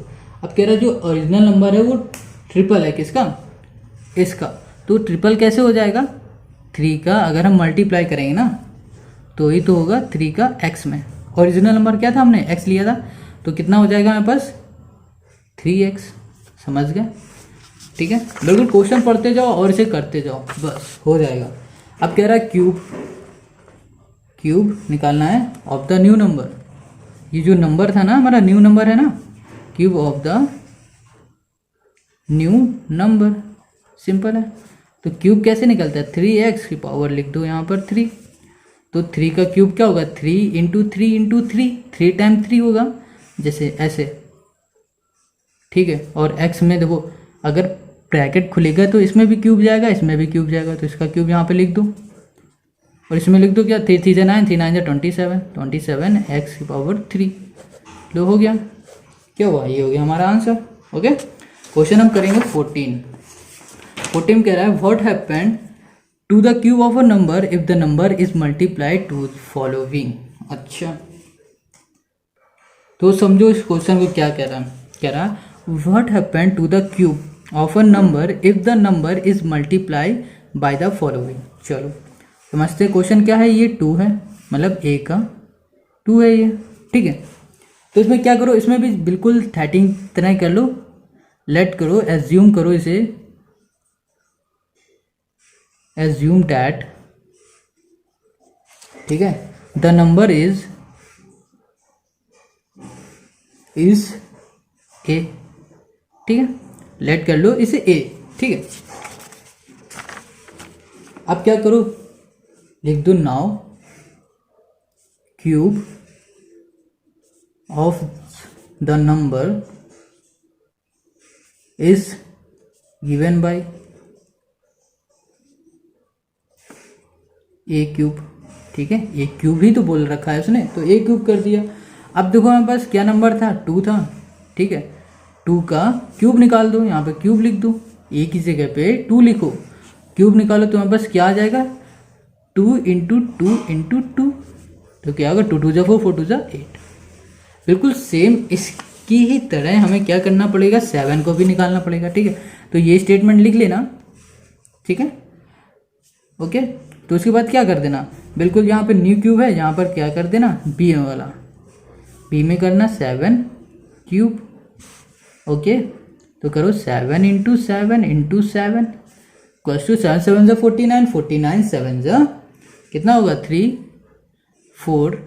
अब कह रहा है जो ओरिजिनल नंबर है वो ट्रिपल है, किसका, इसका। तो ट्रिपल कैसे हो जाएगा, 3 का अगर हम मल्टीप्लाई करेंगे ना तो ही तो होगा 3 का x में। ओरिजिनल नंबर क्या था, हमने x लिया था, तो कितना हो जाएगा हमारे पास 3x। समझ गए, ठीक है। बिल्कुल क्वेश्चन पढ़ते जाओ और इसे करते जाओ, बस हो जाएगा। अब कह रहा है क्यूब निकालना है ऑफ द न्यू नंबर। ये जो नंबर था ना हमारा, न्यू नंबर है ना, cube of the new number. Simple है। तो क्यूब कैसे निकलता है, 3x की पावर लिख दो यहाँ पर 3। तो 3 का क्यूब क्या होगा, 3 इंटू 3 इंटू 3 टाइम 3 होगा, जैसे ऐसे, ठीक है। और x में देखो अगर ब्रैकेट खुलेगा तो इसमें भी क्यूब जाएगा, इसमें भी क्यूब जाएगा, तो इसका क्यूब यहाँ पे लिख दो। और इसमें लिख दो क्या, 3 3 9, 3 9 27 x की पावर 3। लो हो गया, क्या हुआ, ये हो गया हमारा आंसर, ओके। क्वेश्चन हम करेंगे 14 कह रहा है, what happened to the cube of a number if the number is multiplied to following. अच्छा, तो समझो इस क्वेश्चन को क्या कह रहा है, what happened to the cube of a number if the number is multiply by the following. चलो समझते क्वेश्चन क्या है। ये 2 है, मतलब a का 2 है ये, ठीक है। तो इसमें क्या करो, इसमें भी बिल्कुल 13 तरह कर लो, लेट करो, एज्यूम करो इसे, एज्यूम डैट, ठीक है, द नंबर इज a, ठीक है। लेट कर लो इसे a, ठीक है। अब क्या करो, लिख दो now cube of the number is given by A cube, ठीक है। ए क्यूब ही तो बोल रखा है उसने, तो ए क्यूब कर दिया। अब देखो हमारे पास क्या नंबर था, 2 था, ठीक है। 2 का क्यूब निकाल दो, यहाँ पे क्यूब लिख दो, ए की जगह पे 2 लिखो, क्यूब निकालो तो हमारे पास क्या आ जाएगा, 2 इंटू 2 इंटू 2, तो क्या होगा, 2 2 जा 4 4 2 जा 8। बिल्कुल सेम इसकी ही तरह हमें क्या करना पड़ेगा, 7 को भी निकालना पड़ेगा, ठीक है। तो ये स्टेटमेंट लिख लेना, ठीक है, ओके। तो उसके बाद क्या कर देना, बिल्कुल यहाँ पे न्यू क्यूब है, यहाँ पर क्या कर देना, बी वाला, बी में करना 7 क्यूब, ओके। तो करो 7 इंटू 7 इंटू 7 इक्वल्स टू 7 7 जा 49, 49 7 जा कितना होगा, 3 4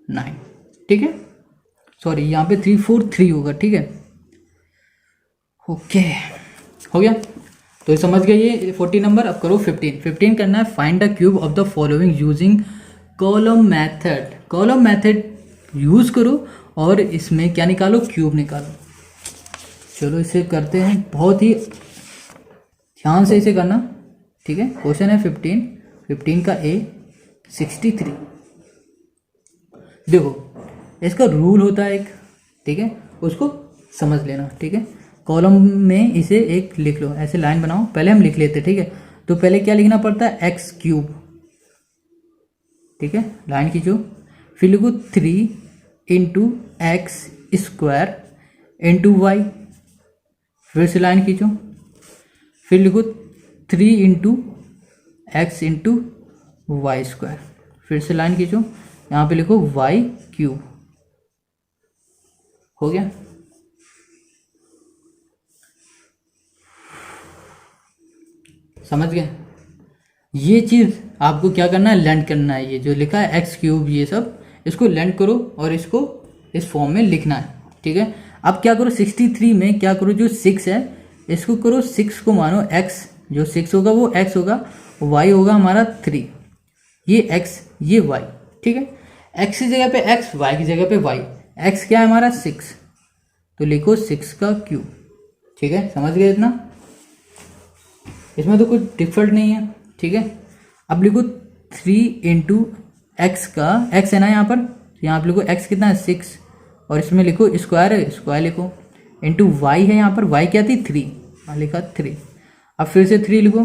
9, ठीक है। सॉरी यहाँ पे 3 4 3 होगा, ठीक है, ओके, हो गया। तो ये समझ गए ये 40 नंबर। अब करो 15 करना है, find the cube of the following using column method. Column method use करो और इसमें क्या निकालो, क्यूब निकालो। चलो इसे करते हैं, बहुत ही ध्यान से इसे करना, ठीक है। क्वेश्चन है 15 का ए, 63। देखो इसका रूल होता है एक, ठीक है, उसको समझ लेना, ठीक है। कॉलम में इसे एक लिख लो, ऐसे लाइन बनाओ, पहले हम लिख लेते, ठीक है। तो पहले क्या लिखना पड़ता है, एक्स क्यूब, ठीक है, लाइन खींचो, फिर लिखो 3 into X square into Y, फिर से लाइन खींचो, फिर लिखो 3 into X into Y square, फिर से लाइन खींचो, यहाँ पे लिखो वाई क्यूब। हो गया। समझ गए। ये चीज़ आपको क्या करना है, लैंड करना है। ये जो लिखा है एक्स क्यूब, ये सब इसको लैंड करो और इसको इस फॉर्म में लिखना है, ठीक है। अब क्या करो, 63 में क्या करो, जो 6 है इसको करो, 6 को मानो x, जो 6 होगा वो x होगा, y होगा हमारा 3, ये x ये y, ठीक है। x की जगह पे x, y की जगह पे y। x क्या है हमारा 6, तो लिखो 6 का क्यूब, ठीक है। समझ गए इतना, इसमें तो कुछ डिफॉल्ट नहीं है, ठीक है। अब लिखो 3 इंटू एक्स का, x है ना यहाँ पर, यहाँ पर लिखो x कितना है 6, और इसमें लिखो स्क्वायर है, स्क्वायर लिखो, इंटू y है यहाँ पर, y क्या थी 3, हाँ लिखा 3। अब फिर से 3 लिखो,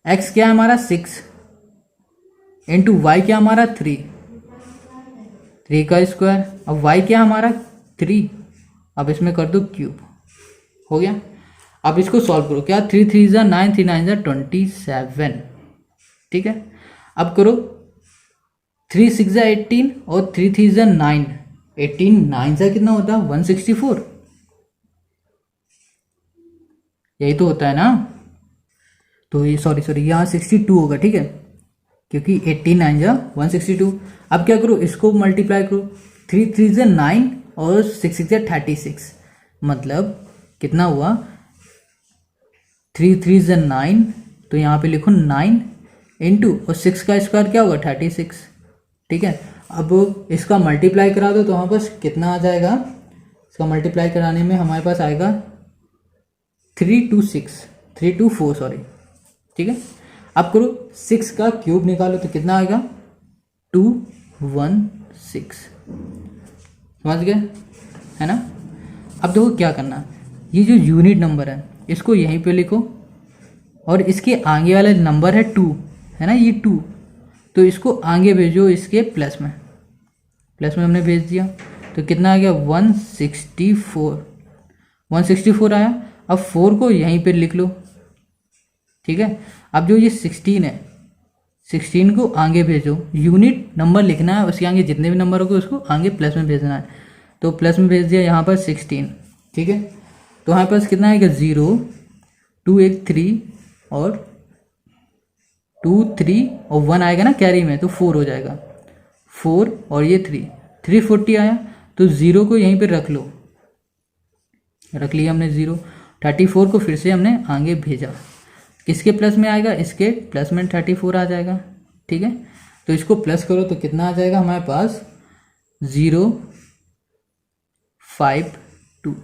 x क्या है हमारा 6 इंटू वाई क्या हमारा 3, 3 का स्क्वायर, अब y क्या हमारा 3, अब इसमें कर दो क्यूब। हो गया। अब इसको सॉल्व करो, क्या 3 3 ज़ा 9, 3 9 ज़ा 27, ठीक है। अब करो 3 6 ज़ा 18 और 3 3 ज़ा 9, 18 9 ज़ा कितना होता है 164, यही तो होता है ना। तो ये सॉरी यहाँ 62 होगा, ठीक है, क्योंकि 18 9 ज़ा 162। अब क्या करो, इसको मल्टीप्लाई करो, 3 3 ज़ा 9 और 6 6 ज़ा 36, मतलब कितना हुआ 3 3 ज़ा 9, तो यहाँ पे लिखो 9 इंटू, और 6 का स्क्वायर क्या होगा 36, ठीक है। अब इसका मल्टीप्लाई करा दो तो हमारे पास कितना आ जाएगा, इसका मल्टीप्लाई कराने में हमारे पास आएगा 324 सॉरी, ठीक है। अब करो 6 का क्यूब निकालो तो कितना आएगा 216, समझ गए है ना। अब देखो क्या करना, ये जो यूनिट नंबर है इसको यहीं पे लिखो, और इसके आगे वाला नंबर है 2, है ना, ये 2, तो इसको आगे भेजो इसके प्लस में हमने भेज दिया, तो कितना आ गया 164 आया। अब 4 को यहीं पे लिख लो, ठीक है। अब जो ये 16 है, 16 को आगे भेजो, यूनिट नंबर लिखना है, उसके आगे जितने भी नंबर होंगे उसको आगे प्लस में भेजना है, तो प्लस में भेज दिया यहाँ पर 16, ठीक है। तो हमारे पास कितना आएगा 0 2 1 3 और 2 3 और 1 आएगा ना कैरी में, तो 4 हो जाएगा, 4 और ये 340 आया, तो 0 को यहीं पे रख लो, रख लिया हमने 0। 34 को फिर से हमने आगे भेजा, किसके प्लस में आएगा, इसके प्लस में 34 आ जाएगा, ठीक है। तो इसको प्लस करो तो कितना आ जाएगा हमारे पास 0 5 2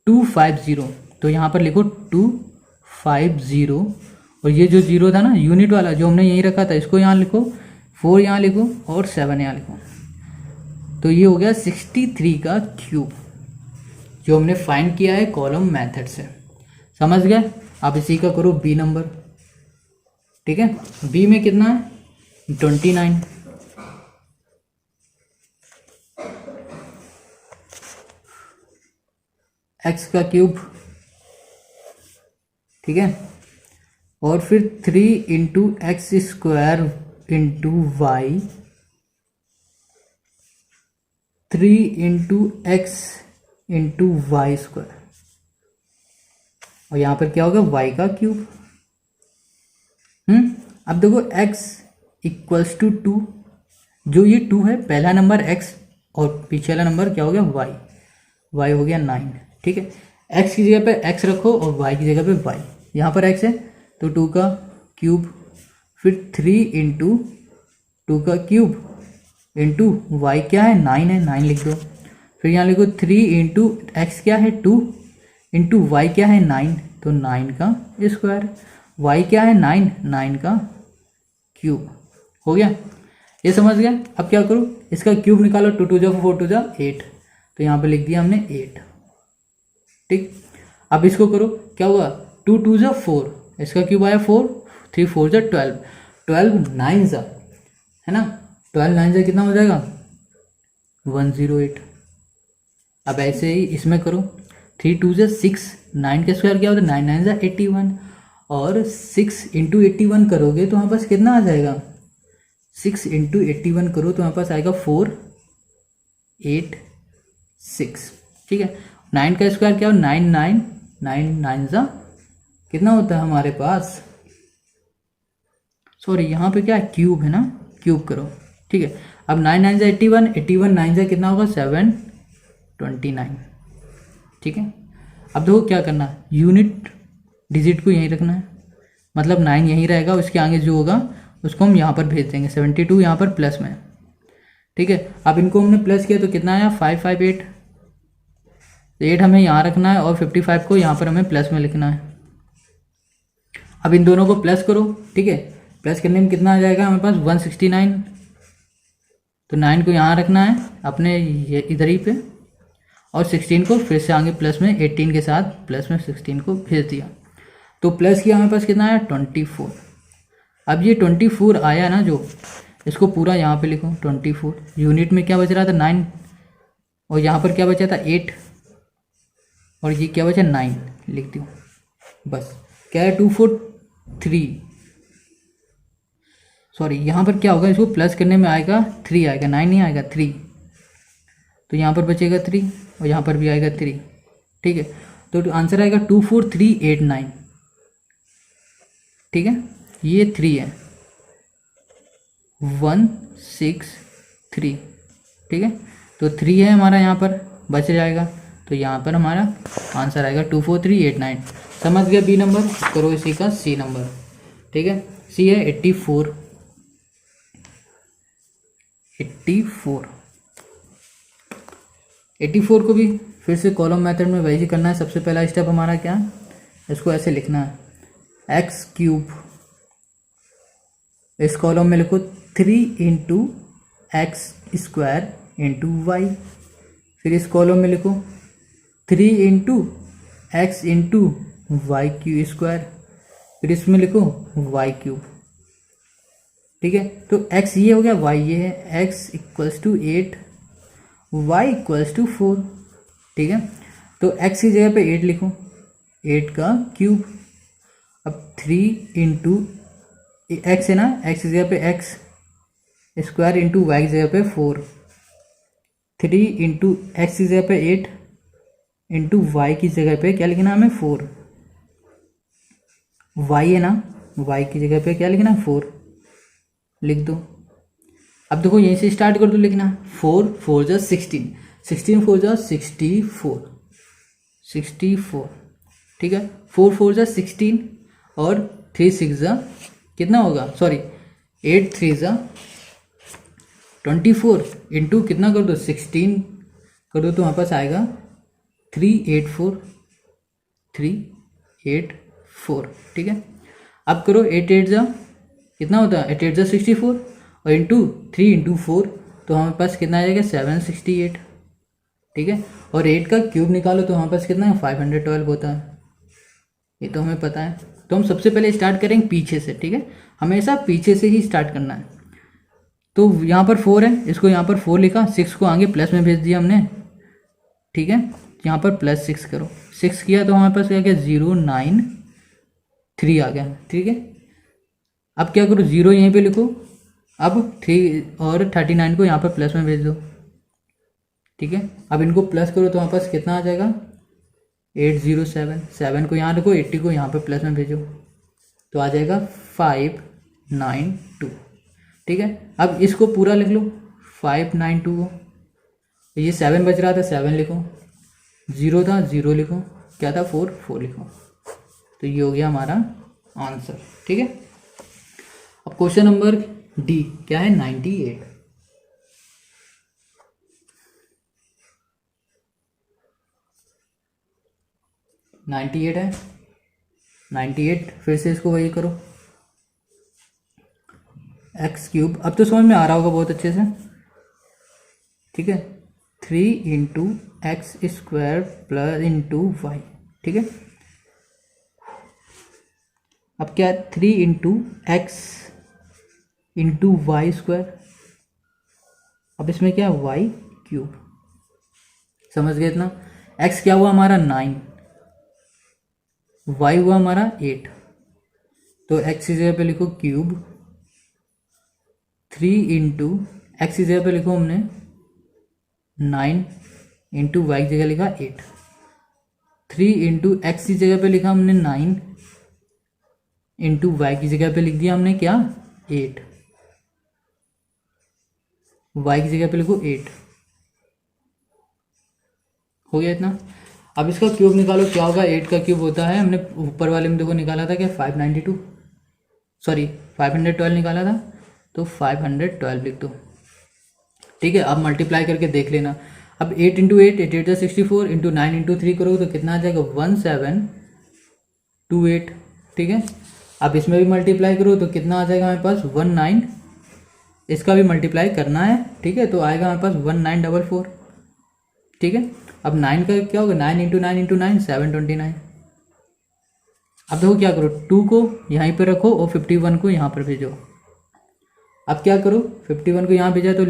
250, तो यहाँ पर लिखो 250, और ये जो 0 था ना यूनिट वाला जो हमने यहीं रखा था, इसको यहाँ लिखो, 4 यहाँ लिखो और 7 यहाँ लिखो, तो ये हो गया 63 का क्यूब, जो हमने फाइंड किया है कॉलम मेथड से। समझ गए। आप इसी का करो बी नंबर, ठीक है। बी में कितना है 29, एक्स का क्यूब, ठीक है, और फिर 3 into X square into Y, 3 into X into Y square, और यहाँ पर क्या होगा y का क्यूब। अब देखो x इक्वल्स टू 2, जो ये 2 है पहला नंबर x और पीछे वाला नंबर क्या हो गया y हो गया 9, ठीक है। x की जगह पे x रखो और y की जगह पे y, यहाँ पर x है तो 2 का क्यूब, फिर 3 इंटू 2 का क्यूब इंटू y क्या है 9 है, 9 लिख दो, फिर यहाँ लिखो 3 इंटू एक्स क्या है 2 इंटू वाई क्या है 9, तो 9 का स्क्वायर, y क्या है 9 का क्यूब। हो गया, ये समझ गया। अब क्या करूँ, इसका क्यूब निकालो, 2 2 जा 4 2 जा 8, तो यहाँ पे लिख दिया हमने 8। ठीक, अब इसको करो, क्या हुआ, 2 2 जा 4, इसका क्यूब आया 4, 3 4 जा 12, 12 9 जा, है ना, 12 9 जा कितना हो जाएगा 108। अब ऐसे ही इसमें करो, 3 2 जा 6, 9 का स्क्वायर क्या होता है 9 9 जा 81, और 6 इंटू 81 करोगे तो हमारे पास कितना आ जाएगा, 6 इंटू 81 करो तो हमारे पास आएगा 486। ठीक है, 9 का स्क्वायर क्या हो 9 9 9 9 जा कितना होता है हमारे पास, सॉरी यहाँ पे क्या है क्यूब है ना, क्यूब करो। ठीक है, अब 9 9 जा 81, 81 9 जा कितना होगा 729। ठीक है, अब देखो क्या करना है, यूनिट डिजिट को यहीं रखना है, मतलब 9 यहीं रहेगा, उसके आगे जो होगा उसको हम यहाँ पर भेज देंगे, 72 यहाँ पर प्लस में। ठीक है, अब इनको हमने प्लस किया तो कितना आया 558, 8 हमें यहाँ रखना है और 55 को यहाँ पर हमें प्लस में लिखना है। अब इन दोनों को प्लस करो। ठीक है, प्लस करने में कितना आ जाएगा हमारे पास 169, तो 9 को यहाँ रखना है अपने ये इधर ही पे, और 16 को फिर से आगे प्लस में 18 के साथ प्लस में 16 को भेज दिया, तो प्लस किया हमारे पास कितना आया 24। अब ये 24 आया ना जो, इसको पूरा यहाँ पे लिखो 24, यूनिट में क्या बच रहा था 9, और यहाँ पर क्या बचा था 8, और ये क्या बचा 9, लिख दो बस। क्या है 243, सॉरी यहाँ पर क्या होगा, इसको प्लस करने में आएगा 3 आएगा, 9 नहीं आएगा 3, तो यहाँ पर बचेगा 3 और यहाँ पर भी आएगा 3। ठीक है, तो आंसर आएगा 24389। ठीक है, ये 3 है 163। ठीक है, तो 3 है हमारा यहाँ पर बच जाएगा, तो यहाँ पर हमारा आंसर आएगा 24389। समझ गया बी नंबर, करो इसी का सी नंबर। ठीक है, सी है 84। 84 को भी फिर से कॉलम मेथड में वही करना है। सबसे पहला स्टेप हमारा क्या है, इसको ऐसे लिखना है एक्स क्यूब, इस कॉलम में लिखो 3 into X square into Y, फिर इस कॉलम में लिखो 3 into X into Y Q square, फिर इसमें लिखो वाई क्यूब। ठीक है, तो x ये हो गया, y ये है, x equals to 8, y equals to 4। ठीक है, तो x की जगह पे 8 लिखो, 8 का क्यूब। अब 3 इंटू एक्स है ना, x की जगह पे x स्क्वायर इंटू वाई की जगह पे 4, 3 इंटू एक्स की जगह पे 8 इंटू वाई की जगह पे क्या लिखना है हमें 4, y है ना, y की जगह पे क्या लिखना है 4 लिख दो। अब देखो यहीं से स्टार्ट कर दो लिखना, 4 4 जा 16, 16 4 जा 64, 64। ठीक है, 4 4 जा 16 और 3 6 जा कितना होगा, सॉरी 8 3 जा 24 इंटू कितना कर दो 16 कर दो, तो हमारे पास आएगा 384, 384। ठीक है, अब करो 8 8 जा कितना होता है, 8 8 जा 64 और इंटू 3 इंटू 4, तो हमारे पास कितना आ जाएगा 768। ठीक है, और 8 का क्यूब निकालो तो हमारे पास कितना है 512 होता है, ये तो हमें पता है। तो हम सबसे पहले स्टार्ट करेंगे पीछे से। ठीक है, हमेशा पीछे से ही स्टार्ट करना है। तो यहाँ पर 4 है, इसको यहाँ पर 4 लिखा, 6 को आगे प्लस में भेज दिया हमने। ठीक है, यहाँ पर प्लस 6 करो, 6 किया तो हमारे पास क्या गया 093 आ गया। ठीक है, अब क्या करो 0 यहीं पे लिखो, अब 3 और 39 को यहाँ पर प्लस में भेज दो। ठीक है, अब इनको प्लस करो तो हमारे पास कितना आ जाएगा 807, 7 को यहाँ रखो, 80 को यहाँ पर प्लस में भेजो, तो आ जाएगा 592। ठीक है, अब इसको पूरा लिख लो 592 को, तो ये 7 बच रहा था 7 लिखो, 0 था 0 लिखो, क्या था 4 4 लिखो, तो ये हो गया हमारा आंसर। ठीक है, अब क्वेश्चन नंबर डी क्या है 98। 98 है, 98 फिर से इसको वही करो एक्स क्यूब, अब तो समझ में आ रहा होगा बहुत अच्छे से, ठीक है। 3 into X square plus into Y, ठीक है। अब क्या है, 3 into X into Y square, अब इसमें क्या है वाई क्यूब, समझ गए इतना। एक्स क्या हुआ हमारा 9, वाई हुआ हमारा 8, तो एक्स की जगह पे लिखो क्यूब, 3 इंटू एक्स की जगह पे लिखो हमने 9 इंटू वाई की जगह लिखा 8, 3 इंटू एक्स की जगह पे लिखा हमने 9 इंटू वाई की जगह पे लिख दिया हमने क्या 8, वाई की जगह पे लिखो 8, हो गया इतना। अब इसका क्यूब निकालो, क्या होगा, 8 का क्यूब होता है, हमने ऊपर वाले में देखो निकाला था क्या 592, सॉरी 512 निकाला था, तो 512 लिख दो, ठीक है। अब मल्टीप्लाई करके देख लेना। अब 8 इंटू 8, 8 8 64, इंटू 9 इंटू 3 करोगे तो कितना आ जाएगा 1728, ठीक है। अब इसमें भी मल्टीप्लाई करो तो कितना आ जाएगा हमारे पास 19, इसका भी मल्टीप्लाई करना है, ठीक है, तो आएगा हमारे पास 1944, ठीक है। अब 9 का क्या होगा, 9 इंटू 9 इंटू 9 729। अब देखो क्या करो, 2 को यहीं पर रखो और 51 को यहाँ पर भेजो। अब क्या करो, 51 को यहाँ भेजा तो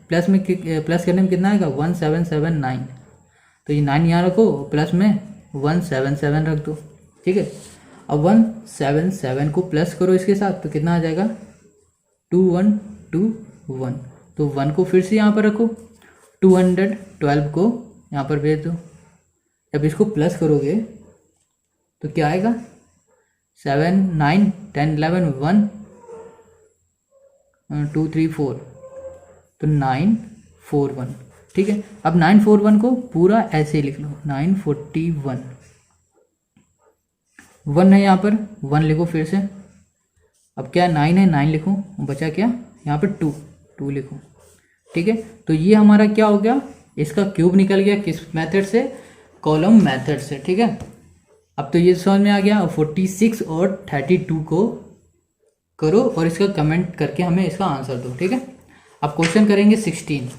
प्लस में, प्लस करने में कितना आएगा 1779, तो ये 9 यहाँ रखो, प्लस में 177 रख दो, ठीक है। अब 177 को प्लस करो इसके साथ, तो कितना आ जाएगा 2121, तो 1 को फिर से यहाँ पर रखो, 212 को यहाँ पर भेज दो। जब इसको प्लस करोगे तो क्या आएगा 7 9 10 11 1 2 3 4, तो 941, ठीक है। अब 941 को पूरा ऐसे ही लिख लो, 941, 1 है यहाँ पर, 1 लिखो फिर से। अब क्या 9 है, 9 लिखो, बचा क्या यहाँ पर 2 लिखो, ठीक है। तो ये हमारा क्या हो गया, इसका क्यूब निकल गया, किस मेथड से, कॉलम मेथड से, ठीक है। अब तो ये समझ में आ गया। 46 और 32 को करो और इसका कमेंट करके हमें इसका आंसर दो, ठीक है। अब क्वेश्चन करेंगे 16,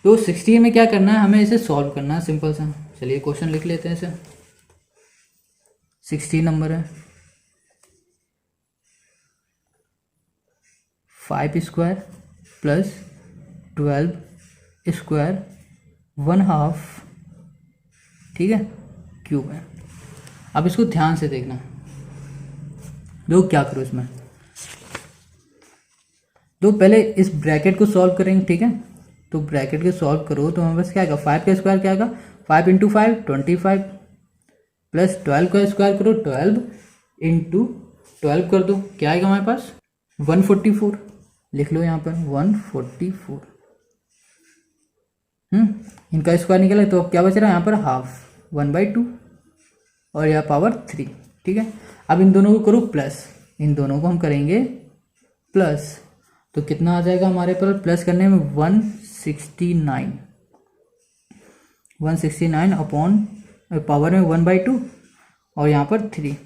तो 16 में क्या करना है, हमें इसे सॉल्व करना है, सिंपल सा। चलिए क्वेश्चन लिख लेते हैं इसे, 16 नंबर है, 5 स्क्वायर प्लस 12 स्क्वायर 1/2, ठीक है, क्यूब है। अब इसको ध्यान से देखना, लोग क्या करो इसमें, तो पहले इस ब्रैकेट को सॉल्व करेंगे, ठीक है। तो ब्रैकेट को सॉल्व करो तो हमें बस क्या आएगा, 5 का स्क्वायर क्या आएगा 5 इंटू 5 25, प्लस 12 का स्क्वायर करो 12 इंटू 12 कर दो, क्या आएगा हमारे पास 144, लिख लो यहाँ पर 144। इनका स्क्वायर निकला तो अब क्या बच रहा है यहाँ पर हाफ, 1/2 और यह पावर 3, ठीक है। अब इन दोनों को करो प्लस, इन दोनों को हम करेंगे प्लस, तो कितना आ जाएगा हमारे पर प्लस करने में 169 अपॉन पावर में 1/2 और यहाँ पर 3।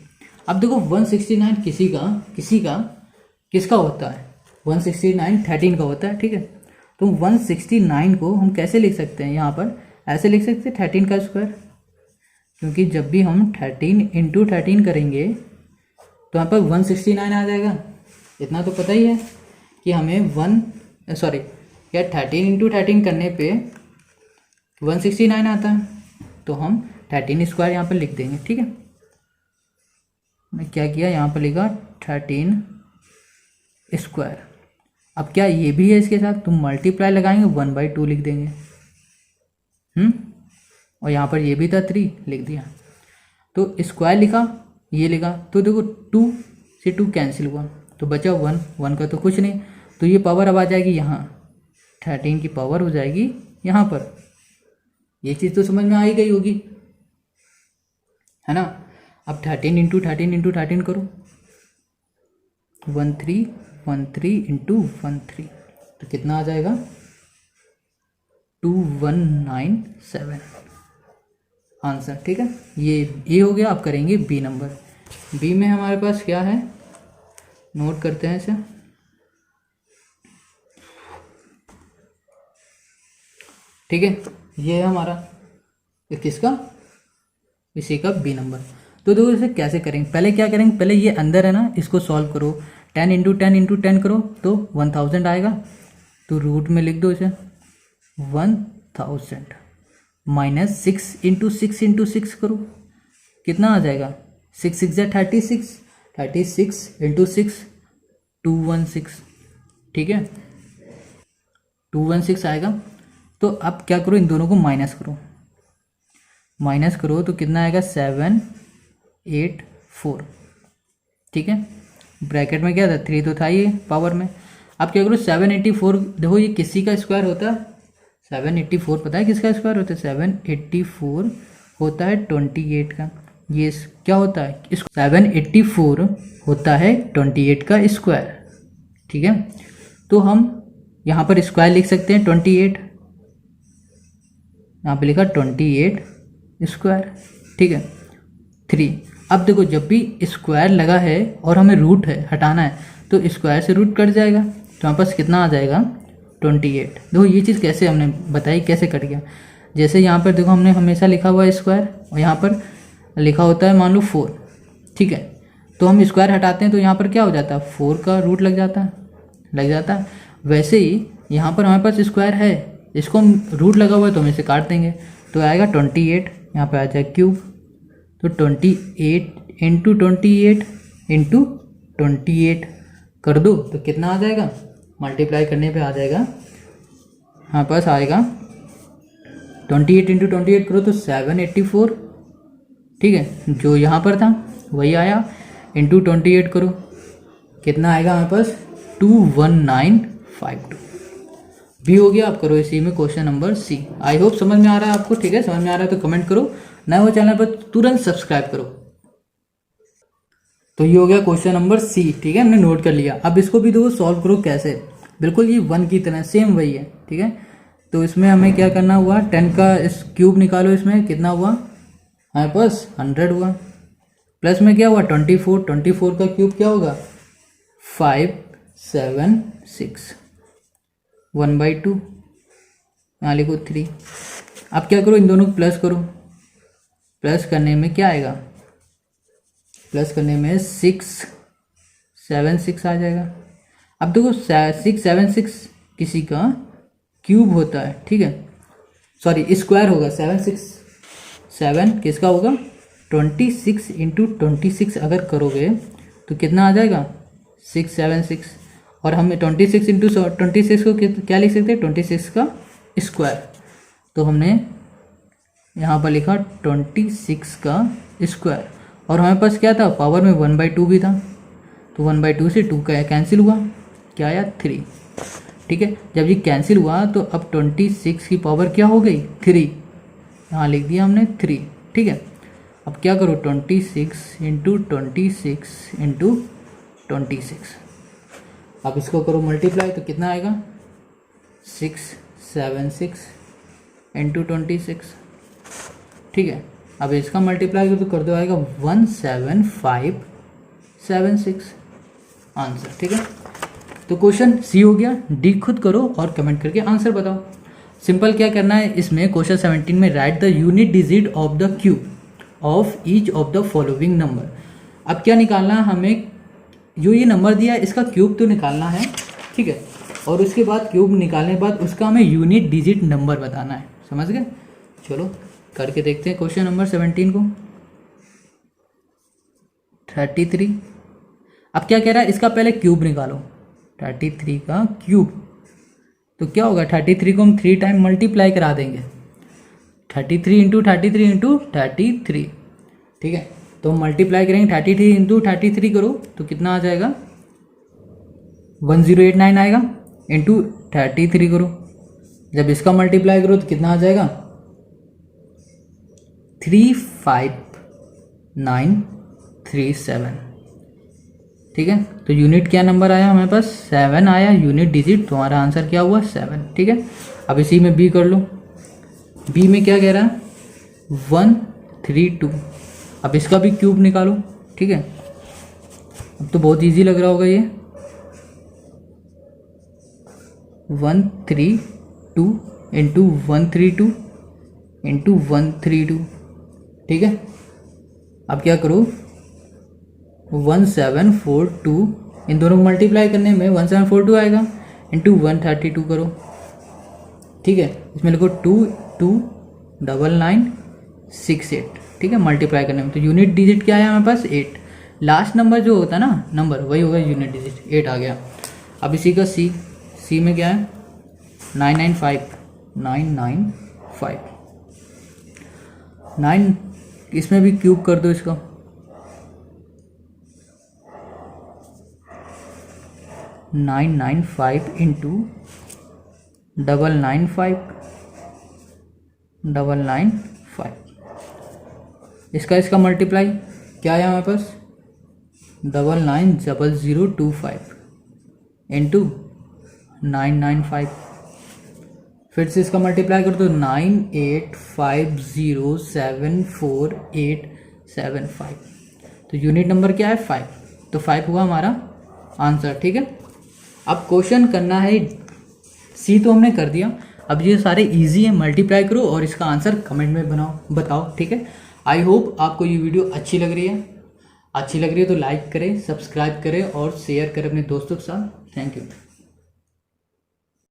अब देखो 169 किसका होता है, 169 13 का होता है, ठीक है। तो 169 को हम कैसे लिख सकते हैं, यहाँ पर ऐसे लिख सकते हैं 13 का स्क्वायर, क्योंकि जब भी हम 13 इंटू 13 करेंगे तो यहाँ पर 169 आ जाएगा। इतना तो पता ही है कि हमें 13 इंटू 13 करने पे 169 आता है, तो हम 13 स्क्वायर यहाँ पर लिख देंगे, ठीक है। मैं क्या किया, यहाँ पर लिखा 13 स्क्वायर। अब क्या ये भी है इसके साथ, तो मल्टीप्लाई लगाएंगे 1/2 लिख देंगे, और यहाँ पर ये भी था 3 लिख दिया, तो स्क्वायर लिखा, ये लिखा, तो देखो 2 से 2 कैंसिल हुआ तो बचा 1 का तो कुछ नहीं, तो ये पावर अब आ जाएगी यहाँ, 13 की पावर हो जाएगी यहाँ पर। ये चीज़ तो समझ में आ ही गई होगी, है ना। अब 13 इंटू 13 करो, 13 इंटू 13, तो कितना आ जाएगा 2197 आंसर, ठीक है। ये हो गया। अब करेंगे बी नंबर। बी में हमारे पास क्या है, नोट करते हैं इसे। ठीक है, ये है हमारा किसका, इसी का बी नंबर। तो देखो इसे कैसे करेंगे, पहले क्या करेंगे, पहले ये अंदर है ना, इसको सॉल्व करो, 10 इंटू 10 इंटू 10 करो तो 1000 आएगा, तो रूट में लिख दो इसे 1000 माइनस 6 इंटू 6 इंटू 6 करो, कितना आ जाएगा, 6 6 36, 36 इंटू 6 216, ठीक है 216 आएगा। तो अब क्या करो, इन दोनों को माइनस करो, माइनस करो तो कितना आएगा 784, ठीक है, ब्रैकेट में क्या था 3 तो था ये पावर में। अब क्या करो 784, देखो ये किसी का स्क्वायर होता है, 784 पता है किसका स्क्वायर होता है, 784 होता है 28 का, ये क्या होता है, 784 होता है 28 का स्क्वायर, ठीक है। तो हम यहाँ पर स्क्वायर लिख सकते हैं 28, यहाँ पे लिखा 28 स्क्वायर, ठीक है 3। अब देखो जब भी स्क्वायर लगा है और हमें रूट है हटाना है, तो स्क्वायर से रूट कट जाएगा, तो हमारे पास कितना आ जाएगा 28। देखो ये चीज़ कैसे हमने बताई, कैसे कट गया, जैसे यहाँ पर देखो हमने हमेशा लिखा हुआ है स्क्वायर, और यहाँ पर लिखा होता है मान लो 4, ठीक है, तो हम स्क्वायर हटाते हैं तो यहाँ पर क्या हो जाता है 4 का रूट लग जाता है। वैसे ही यहाँ पर हमारे पास स्क्वायर है, इसको हम रूट लगा हुआ है तो हम इसे काट देंगे, तो आएगा 28, यहाँ पे आ जाएगा क्यूब, तो 28 इंटू 28 इंटू 28 कर दो तो कितना आ जाएगा, मल्टीप्लाई करने पे आ जाएगा, हमारे पास आएगा 28 इंटू 28 करो तो 784, ठीक है, जो यहाँ पर था वही आया, इंटू 28 करो कितना आएगा हमारे पास 21952, भी हो गया। आप करो इसी में question number C. I hope समझ में आ रहा है आपको, ठीक है, समझ में आ रहा है तो कमेंट करो, नए हो चैनल पर तुरंत सब्सक्राइब करो। तो ये हो गया क्वेश्चन नंबर सी, ठीक है, हमने नोट कर लिया। अब इसको भी देखो सॉल्व करो कैसे, बिल्कुल ये 1 की तरह सेम वही है, ठीक है। तो इसमें हमें क्या करना हुआ, 10 का इस क्यूब निकालो, इसमें कितना हुआ हमारे पास 100 हुआ, प्लस में क्या हुआ 24, 24 का क्यूब क्या होगा 576, 1/2, यहाँ लिखो 3। अब क्या करो, इन दोनों को प्लस करो, प्लस करने में क्या आएगा, प्लस करने में 676 आ जाएगा। अब देखो 676 किसी का क्यूब होता है, ठीक है, सॉरी स्क्वायर होगा, 7 किसका होगा 26 इंटू 26 अगर करोगे तो कितना आ जाएगा 676, और हम 26 इंटू 26 को क्या लिख सकते हैं 26 का स्क्वायर, तो हमने यहाँ पर लिखा 26 का स्क्वायर, और हमारे पास क्या था पावर में 1/2 भी था, तो 1/2 से 2 का कैंसिल हुआ, क्या आया 3, ठीक है। जब ये कैंसिल हुआ तो अब 26 की पावर क्या हो गई 3, यहाँ लिख दिया हमने 3, ठीक है। अब क्या करो 26 इंटू 26 इंटू 26, अब इसको करो मल्टीप्लाई तो कितना आएगा 676 इंटू 26, ठीक है। अब इसका मल्टीप्लाई तो कर दो, आएगा 17576 आंसर, ठीक है। तो क्वेश्चन सी हो गया, डी खुद करो और कमेंट करके आंसर बताओ। सिंपल क्या करना है इसमें, क्वेश्चन 17 में right the unit digit of the cube of each of the following number. अब क्या निकालना है हमें, जो ये नंबर दिया है इसका क्यूब तो निकालना है, ठीक है, और उसके बाद क्यूब निकालने के बाद उसका हमें यूनिट डिजिट नंबर बताना है, समझ गए। चलो करके देखते हैं क्वेश्चन नंबर 17 को। 33, अब क्या कह रहा है इसका पहले क्यूब निकालो, 33 का क्यूब, तो क्या होगा 33 को हम 3 टाइम मल्टीप्लाई करा देंगे, 33 इंटू 33 इंटू 33, ठीक है। तो हम मल्टीप्लाई करेंगे 33 इंटू 33 करो तो कितना आ जाएगा 1089 आएगा, इंटू 33 करो, जब इसका मल्टीप्लाई करो तो कितना आ जाएगा 35937, ठीक है। तो यूनिट क्या नंबर आया हमारे पास 7 आया, यूनिट डिजिट, तो हमारा आंसर क्या हुआ 7, ठीक है। अब इसी में बी कर लो, बी में क्या कह रहा है 132, अब इसका भी क्यूब निकालो, ठीक है। अब तो बहुत इजी लग रहा होगा ये, 132 इंटू 132 इंटू 132, ठीक है। अब क्या करो, 1742 इन दोनों को मल्टीप्लाई करने में 1742 आएगा, इंटू 132 करो, ठीक है। इसमें लिखो 229968, ठीक है, मल्टीप्लाई करने में। तो यूनिट डिजिट क्या है हमारे पास, 8। लास्ट नंबर जो होता है ना नंबर, वही होगा यूनिट डिजिट, 8 आ गया। अब इसी का सी में क्या है, 995 9, इसमें भी क्यूब कर दो इसका, 995 इंटू 995, इसका मल्टीप्लाई क्या है हमारे पास, 990025 इंटू 995, फिर से इसका मल्टीप्लाई कर दो, 98507485। तो यूनिट नंबर क्या है, 5। तो 5 हुआ हमारा आंसर, ठीक है। अब क्वेश्चन करना है, सी तो हमने कर दिया, अब ये सारे इजी है, मल्टीप्लाई करो और इसका आंसर कमेंट में बताओ, ठीक है। आई होप आपको ये वीडियो अच्छी लग रही है तो लाइक करें, सब्सक्राइब करें और शेयर करें अपने दोस्तों के साथ। Thank you.